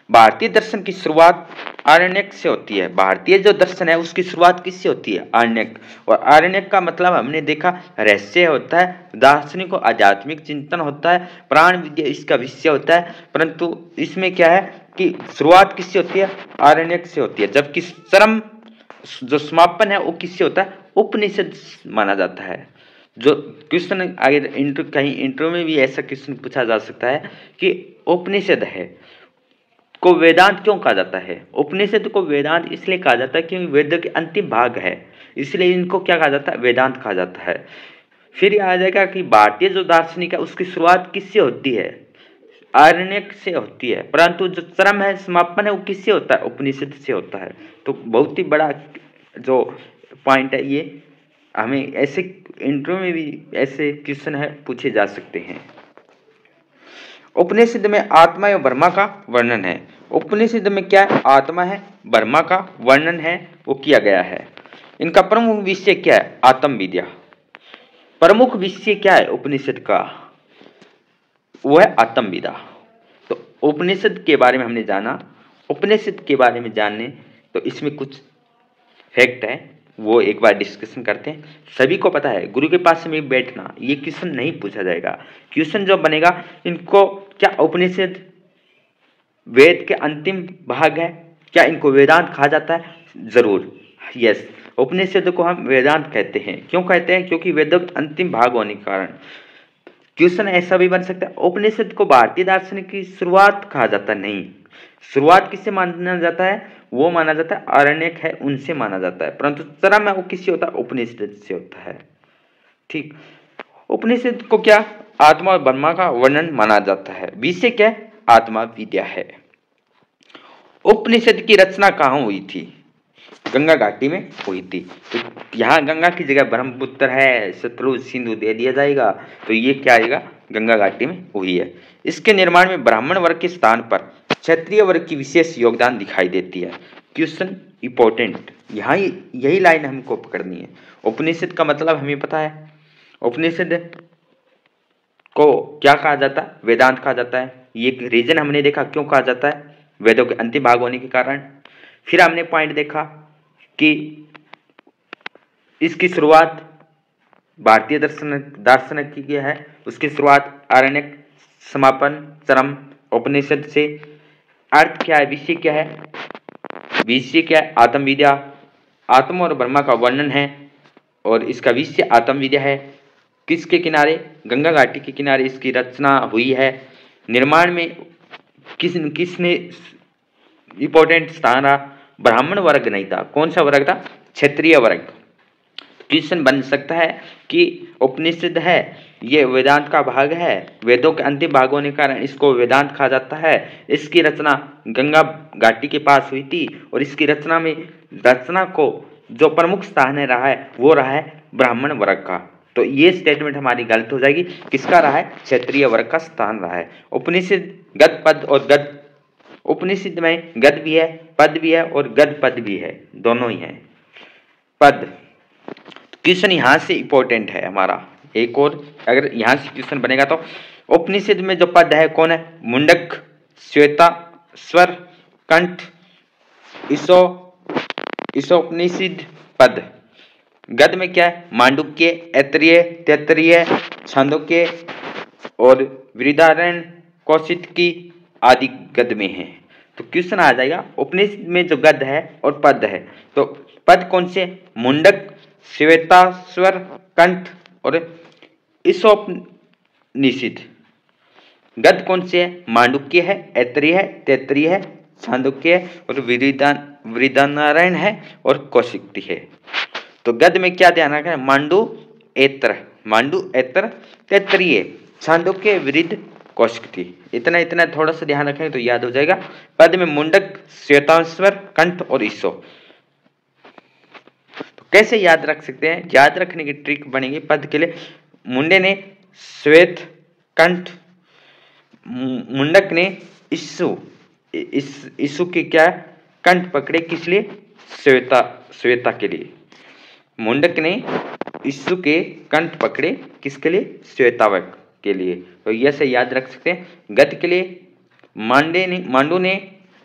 भारतीय दर्शन की शुरुआत आरण्यक से होती है। भारतीय जो दर्शन है उसकी शुरुआत किससे होती है? आरण्यक। और आरण्यक का मतलब हमने देखा रहस्य होता है, दार्शनिक और आध्यात्मिक चिंतन होता है, प्राण विद्या इसका विषय होता है। परंतु इसमें क्या है कि शुरुआत किससे होती है? आरण्यक से होती है, जबकि चरम जो समापन है वो किससे होता है? उपनिषद माना जाता है। जो क्वेश्चन आगे कहीं इंटरव्यू में भी ऐसा क्वेश्चन पूछा जा सकता है कि उपनिषद है को वेदांत क्यों कहा जाता है? उपनिषद को वेदांत इसलिए कहा जाता है क्योंकि वेद के अंतिम भाग है, इसलिए इनको क्या कहा जाता है? वेदांत कहा जाता है। फिर आ जाएगा कि भारतीय जो दार्शनिक है उसकी शुरुआत किससे होती है? आरण्यक से होती है, परंतु जो चरम है, समापन है, वो किससे होता है? उपनिषद से होता है। तो बहुत ही बड़ा जो पॉइंट है ये, हमें ऐसे इंटरव्यू में भी ऐसे क्वेश्चन है पूछे जा सकते हैं। उपनिषद में आत्मा एवं ब्रह्मा का वर्णन है। उपनिषद में क्या है? आत्मा है, ब्रह्मा का वर्णन है, वो किया गया है। इनका प्रमुख विषय क्या है? आत्म विद्या। प्रमुख विषय क्या है उपनिषद का? वो है आत्म विद्या। तो उपनिषद के बारे में हमने जाना। उपनिषद के बारे में जानने तो इसमें कुछ फैक्ट है, वो एक बार डिस्कशन करते हैं। सभी को पता है गुरु के पास में बैठना, ये क्वेश्चन नहीं पूछा जाएगा। क्वेश्चन जो बनेगा इनको क्या उपनिषद वेद के अंतिम भाग है, क्या इनको वेदांत कहा जाता है? जरूर, यस, उपनिषद को हम वेदांत कहते हैं। क्यों कहते हैं? क्योंकि वेदों के अंतिम भाग होने के कारण। क्वेश्चन ऐसा भी बन सकता है उपनिषद को भारतीय दार्शनिक की शुरुआत कहा जाता नहीं, शुरुआत किससे माना जाता है? वो माना जाता है आरण्यक है उनसे माना जाता है, परंतु चरम है वो किससे होता है? उपनिषद से होता है। ठीक, उपनिषद को क्या आत्मा और ब्रह्मा का वर्णन माना जाता है। विषय क्या है? आत्मा विद्या है। उपनिषद की रचना कहाँ हुई थी? गंगा घाटी में हुई थी। तो यहाँ गंगा की जगह ब्रह्मपुत्र है, सतलुज, सिंधु दे दिया जाएगा, तो ये क्या आएगा? गंगा घाटी में हुई है। इसके निर्माण में ब्राह्मण वर्ग के स्थान पर क्षत्रिय वर्ग की विशेष योगदान दिखाई देती है। क्वेश्चन इंपॉर्टेंट, यहाँ यही लाइन हमको पकड़नी है। उपनिषद का मतलब हमें पता है। उपनिषद को क्या कहा जाता है? वेदांत कहा जाता है। ये एक रीजन हमने देखा क्यों कहा जाता है, वेदों के अंतिम भाग होने के कारण। फिर हमने पॉइंट देखा कि इसकी शुरुआत भारतीय दार्शनिक की है, उसकी शुरुआत आरण्यक, समापन चरम उपनिषद से। अर्थ क्या है? विषय क्या है? विषय क्या है? आत्मविद्या, आत्मा और ब्रह्मा का वर्णन है, और इसका विषय आत्मविद्या है। किसके किनारे? गंगा घाटी के किनारे इसकी रचना हुई है। निर्माण में किसने इंपॉर्टेंट स्थान रहा? ब्राह्मण वर्ग नहीं था। कौन सा वर्ग था? क्षत्रिय वर्ग। क्वेश्चन बन सकता है कि उपनिषद है, ये वेदांत का भाग है, वेदों के अंतिम भाग होने के कारण इसको वेदांत कहा जाता है। इसकी रचना गंगा घाटी के पास हुई थी, और इसकी रचना को जो प्रमुख स्थान है रहा है वो रहा है ब्राह्मण वर्ग का। तो ये स्टेटमेंट हमारी गलत हो जाएगी। किसका रहा है? क्षत्रिय वर्ग का स्थान रहा है। उपनिषद गद पद और गद, उपनिषद में गद भी है, पद भी है, और गद पद भी है, दोनों ही है। पद क्वेश्चन यहाँ से इंपॉर्टेंट है हमारा। एक और अगर यहाँ से क्वेश्चन बनेगा तो उपनिषद में जो पद है कौन है? मुंडक, श्वेता, स्वर, कंठ, ईशोपनिषद पद। गद में क्या है? मांडुक्य, ऐतरेय, तैत्तरीय, छांदोक्य और बृहदारण्यक, कौशिकी आदि गद में है। तो क्वेश्चन आ जाएगा उपनिषद में जो गद है और पद है, तो पद कौन से? मुंडक, श्वेता, स्वर, कंठ और ईशोपनिषद। गद कौन से है? मांडुक्य है, ऐतरेय है, तैत्तरीय है, छांदोक्य है और बृहदारण्यक है और कौशिकी है। तो गद में क्या ध्यान रखना है? मांडू, ऐत्र, तैत्तरीय, छांदोक्य, बृहद, कौशिकी। इतना थोड़ा सा ध्यान रखेंगे तो याद हो जाएगा। पद में मुंडक, श्वेतास्वर, कंठ और ईशो। तो कैसे याद रख सकते हैं? याद रखने की ट्रिक बनेगी पद के लिए। मुंडे ने श्वेत कंठ, मुंडक ने ईशु के क्या कंठ पकड़े, किस लिए? श्वेता के लिए। मुंडक ने ईशु के कंठ पकड़े, किसके लिए? श्वेतावक के लिए। तो यह से याद रख सकते हैं। गद के लिए मांडू ने,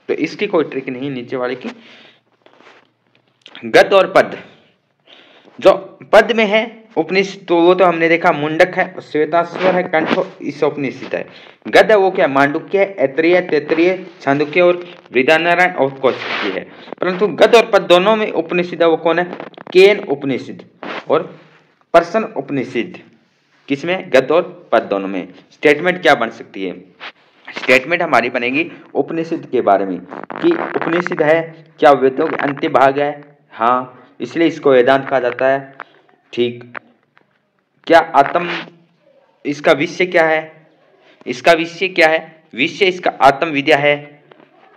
तो इसकी कोई ट्रिक नहीं नीचे वाले की। गद और पद, जो पद में है उपनिषद तो वो तो हमने देखा मुंडक है, श्वेतास्वर है, कंठ ईशोपनिषद है। गद है वो क्या? मांडुक्य है, ऐतरेय, तैत्तरीय, छांदोक्य और बृहदारण्यक और कौशिकी है। परंतु गद और पद दोनों में उपनिषद है वो कौन है? केन उपनिषद और पर्सन उपनिषद। किसमें? गद और पद दोनों में। स्टेटमेंट क्या बन सकती है? स्टेटमेंट हमारी बनेगी उपनिषद के बारे में कि उपनिषद है क्या वेदों के अंतिम भाग है? हाँ, इसलिए इसको वेदांत कहा जाता है। ठीक, क्या इसका विषय क्या है? इसका विषय क्या है? विषय इसका आत्मविद्या है।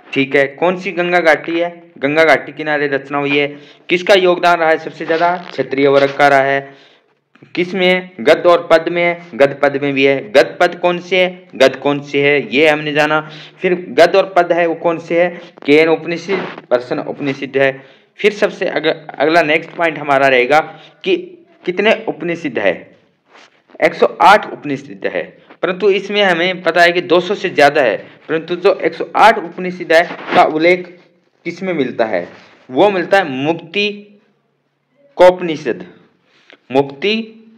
ठीक है। कौन सी गंगा घाटी है? गंगा घाटी किनारे रचना हुई है। किसका योगदान रहा है सबसे ज्यादा? क्षत्रिय वर्ग का रहा है। किस में है? गद और पद में है। गद पद में भी है। गद पद कौन से है? गद कौन से है ये हमने जाना। फिर गद और पद है वो कौन से है? केन उपनिषद, पर्सन उपनिषद है। फिर सबसे अगला नेक्स्ट पॉइंट हमारा रहेगा कि कितने उपनिषद है? 108 उपनिषद है, परंतु इसमें हमें पता है कि 200 से ज्यादा है। परंतु जो 108 उपनिषद है का उल्लेख किसमें मिलता है? वो मिलता है मुक्ति कोपनिषद। मुक्ति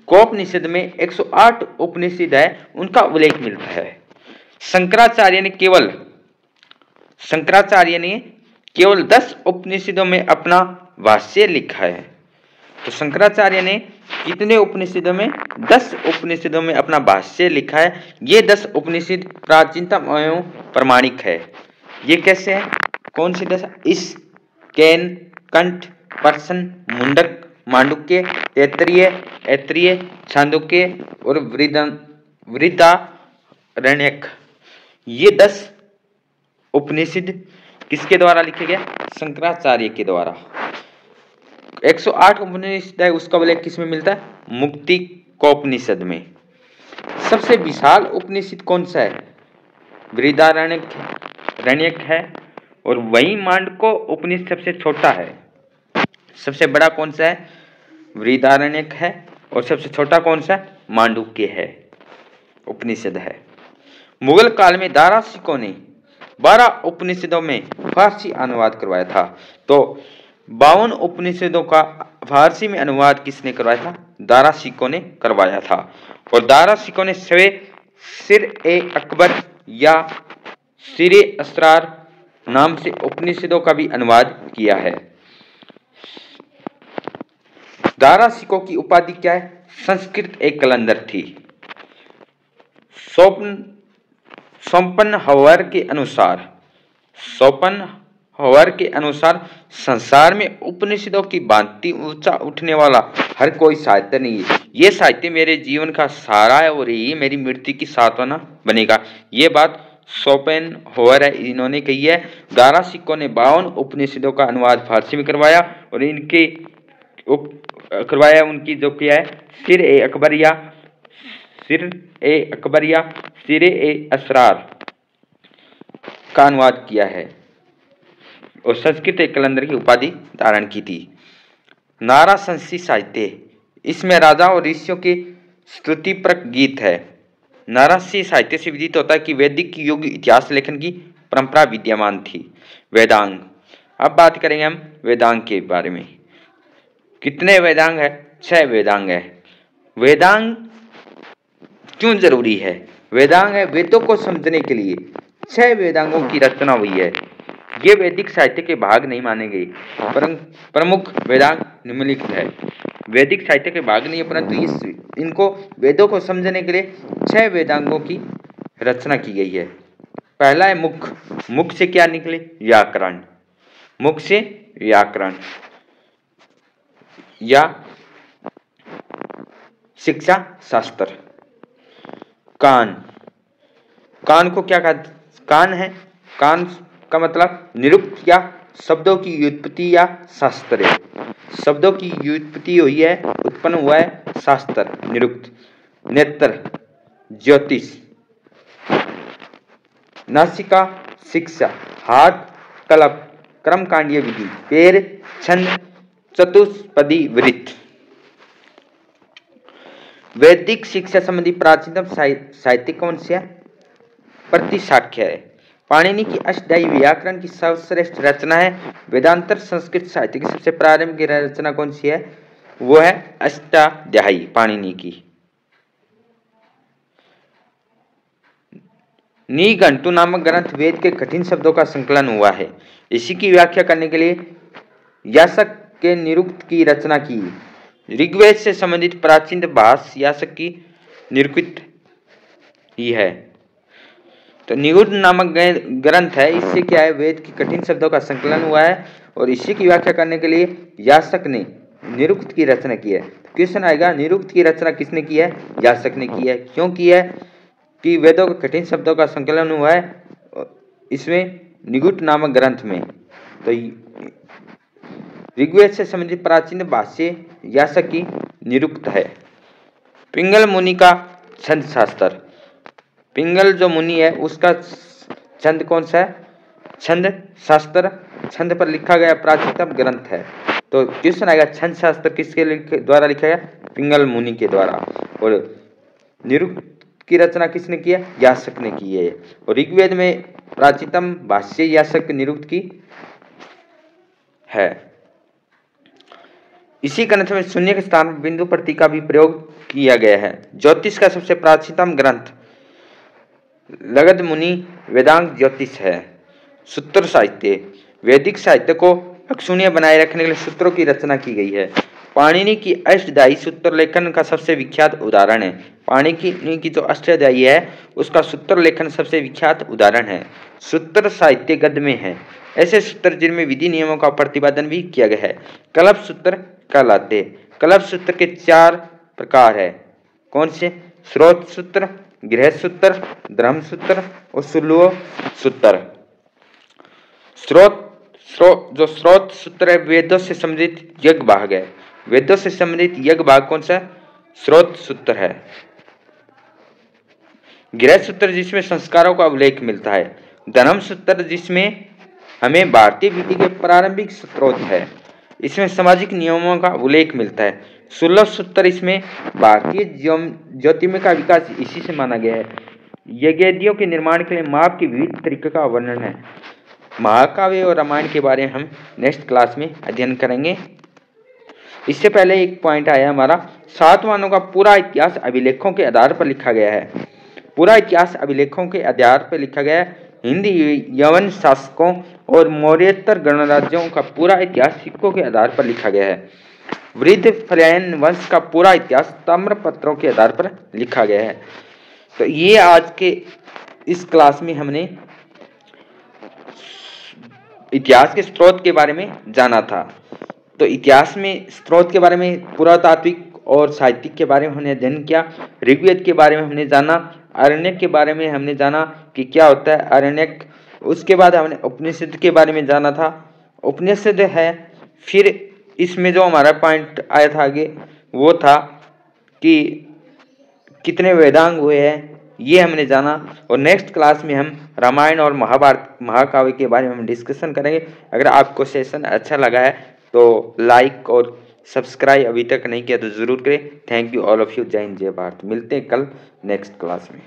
कोपनिषद में 108 उपनिषद है, उनका उल्लेख मिलता है। शंकराचार्य ने केवल 10 उपनिषदों में अपना भाष्य लिखा है। तो शंकराचार्य ने कितने उपनिषदों में? 10 उपनिषदों में अपना भाष्य लिखा है। ये 10 उपनिषद प्राचीनतम एवं प्रमाणिक है। ये कैसे है, कौन सी दशा, इस, केन, कंठ, पर्सन, मुंडक, मांडुक्य, तैत्तिरीय, ऐत्रेय, छांदोग्य और बृहदारण्यक, ये 10 उपनिषद किसके द्वारा लिखे गए, शंकराचार्य के द्वारा। 108 उपनिषद है, उसका उल्लेख किसमें मिलता है, मुक्तिकोपनिषद में। सबसे विशाल उपनिषद कौन सा है, बृहदारण्यक है, और वही मांडुक्य उपनिषद सबसे छोटा है। सबसे बड़ा कौन सा है, बृहदारण्यक है, और सबसे छोटा कौन सा, मांडुक्य है उपनिषद है। मुगल काल में दारा सिकों ने 12 उपनिषदों में फारसी अनुवाद करवाया था। तो 52 उपनिषदों का फारसी में अनुवाद किसने करवाया था, दारा सिकों ने करवाया था। और दारा सिकों ने सिर-ए-अकबर या सिर-ए-असरार नाम से उपनिषदों का भी अनुवाद किया है। दारा सिकों की उपाधि क्या है, संस्कृत एक कलंदर थी। शोपेनहावर के अनुसार संसार में उपनिषदों की भांति ऊंचा उठने वाला हर कोई साहित्य नहीं है। ये साहित्य मेरे जीवन का सहारा है और यही मेरी मृत्यु की सांत्वना बनेगा। ये बात शोपेनहावर है, इन्होंने कही है। दारा सिकों ने 52 उपनिषदों का अनुवाद फारसी में करवाया और उनकी जो किया है, सिर-ए-अकबर या सिर-ए-असरार का अनुवाद किया है और संस्कृत एक कलंदर की उपाधि धारण की थी। नारा संस्कृत साहित्य, इसमें राजा और ऋषियों के स्तुतिपरक गीत है। नारासी साहित्य से विदित होता है कि वैदिक युग इतिहास लेखन की परंपरा विद्यमान थी। वेदांग, अब बात करेंगे हम वेदांग के बारे में। कितने वेदांग है, 6 वेदांग है। वेदांग क्यों जरूरी है, वेदांग है वेदों को समझने के लिए 6 वेदांगों की रचना हुई है। ये वैदिक साहित्य के भाग नहीं माने गए। प्रमुख वेदांग निम्नलिखित है। वैदिक साहित्य के भाग नहीं है, परंतु इनको वेदों को समझने के लिए 6 वेदांगों की रचना की गई है। पहला है मुख। मुख से क्या निकले, व्याकरण। मुख से व्याकरण या शिक्षा शास्त्र। कान, कान को क्या कहते, कान है, कान का मतलब निरुक्त या शब्दों की व्युत्पत्ति या शास्त्र। शब्दों की व्युत्पत्ति हुई है, उत्पन्न हुआ है शास्त्र, निरुक्त। नेत्र, ज्योतिष। नासिका, शिक्षा। हाथ, कलप, कर्मकांडीय विधि। पैर, छंद, चतुष्पदी वृत्त। वैदिक शिक्षा संबंधी प्राचीनतम साहित्य कौन सी है, प्रतिशाख्य है। पाणिनि की अष्टाध्यायी व्याकरण की सर्वश्रेष्ठ रचना है। वेदांतर संस्कृत साहित्य की सबसे प्रारंभिक रचना कौन सी है, वो है अष्टाध्यायी पाणिनि की। निघंटु नामक ग्रंथ वेद के कठिन शब्दों का संकलन हुआ है। इसी की व्याख्या करने के लिए यास्क के निरुक्त की रचना की। ऋग्वेद से संबंधित प्राचीन भाष्य यास्क की निरुक्त ही है। तो निगुण नामक ग्रंथ है, इससे क्या है, वेद की कठिन शब्दों का संकलन हुआ है और इसी की व्याख्या करने के लिए यास्क ने निरुक्त की रचना की है। क्वेश्चन आएगा, निरुक्त की रचना किसने की है, यास्क ने की है। क्यों की है, कि वेदों के कठिन शब्दों का संकलन हुआ है इसमें निगुण नामक ग्रंथ में। तो ऋग्वेद से संबंधित प्राचीन भाष्य यास्क की निरुक्त है। पिंगल मुनि का छंद शास्त्र। पिंगल जो मुनि है उसका छंद कौन सा है, छंद शास्त्र। छंद पर लिखा गया प्राचीनतम ग्रंथ है। तो क्वेश्चन आएगा, छंद शास्त्र किसके द्वारा लिखा गया, पिंगल मुनि के द्वारा। और निरुक्त की रचना किसने की है, यास्क ने की है। और ऋग्वेद में प्राचीनतम भाष्य यास्क निरुक्त की है। इसी ग्रंथ में शून्य के स्थान पर बिंदु प्रतीक का भी प्रयोग किया गया है। ज्योतिष का सबसे प्राचीनतम ग्रंथ लगध मुनि वेदांग ज्योतिष है। सूत्र साहित्य, वैदिक साहित्य को अक्षुण्य बनाए रखने के लिए सूत्रों की रचना की गई है। पाणिनि की अष्टध्यायी सूत्र लेखन का सबसे विख्यात उदाहरण है। पाणिनि की जो अष्टध्यायी है उसका सूत्र लेखन सबसे विख्यात उदाहरण है। सूत्र साहित्य गद्य में है। ऐसे सूत्र जिनमें विधि नियमों का प्रतिपादन भी किया गया है कल्प सूत्र कहलाते। कल्प सूत्र के 4 प्रकार है। कौन से? स्रोत सूत्र, गृह सूत्र, धर्म सूत्र और सुलभ सूत्र। जो स्रोत सूत्र है वेदों से संबंधित यज्ञ भाग है। वेदों से संबंधित यज्ञ भाग कौन सा? स्रोत सूत्र है। गृह सूत्र जिसमें संस्कारों का उल्लेख मिलता है। धर्म सूत्र जिसमें हमें भारतीय विधि के प्रारंभिक स्रोत है, इसमें सामाजिक नियमों का उल्लेख मिलता है। सुलभ सूत्र इसमें भारतीय ज्योतिर्मय का विकास इसी से माना गया है। यज्ञवेदियों के निर्माण के लिए माप के विविध तरीकों का वर्णन है। महाकाव्य और रामायण के बारे में हम नेक्स्ट क्लास में अध्ययन करेंगे। इससे पहले एक पॉइंट आया हमारा, सातवाहनों का पूरा इतिहास अभिलेखों के आधार पर लिखा गया है। पूरा इतिहास अभिलेखों के आधार पर लिखा गया है। हिंदी यवन शासकों और मौर्योत्तर गणराज्यों का पूरा इतिहास सिक्कों के आधार पर लिखा गया है। वृद्ध फल्यायन वंश का पूरा इतिहास ताम्रपत्रों के आधार पर लिखा गया है। तो ये आज के इस क्लास में हमने इतिहास के स्रोत के बारे में जाना था। तो इतिहास में स्रोत के बारे में पुरातात्विक और साहित्यिक के बारे में हमने अध्ययन किया। ऋग्वेद के बारे में हमने जाना। आरण्यक के बारे में हमने जाना कि क्या होता है आरण्यक। उसके बाद हमने उपनिषद के बारे में जाना था। उपनिषद है, फिर इसमें जो हमारा पॉइंट आया था आगे वो था कि कितने वेदांग हुए हैं, ये हमने जाना। और नेक्स्ट क्लास में हम रामायण और महाभारत महाकाव्य के बारे में हम डिस्कशन करेंगे। अगर आपको सेशन अच्छा लगा है तो लाइक और सब्सक्राइब अभी तक नहीं किया तो ज़रूर करें। Thank you all of you. जय हिंद जय भारत। मिलते हैं कल नेक्स्ट क्लास में।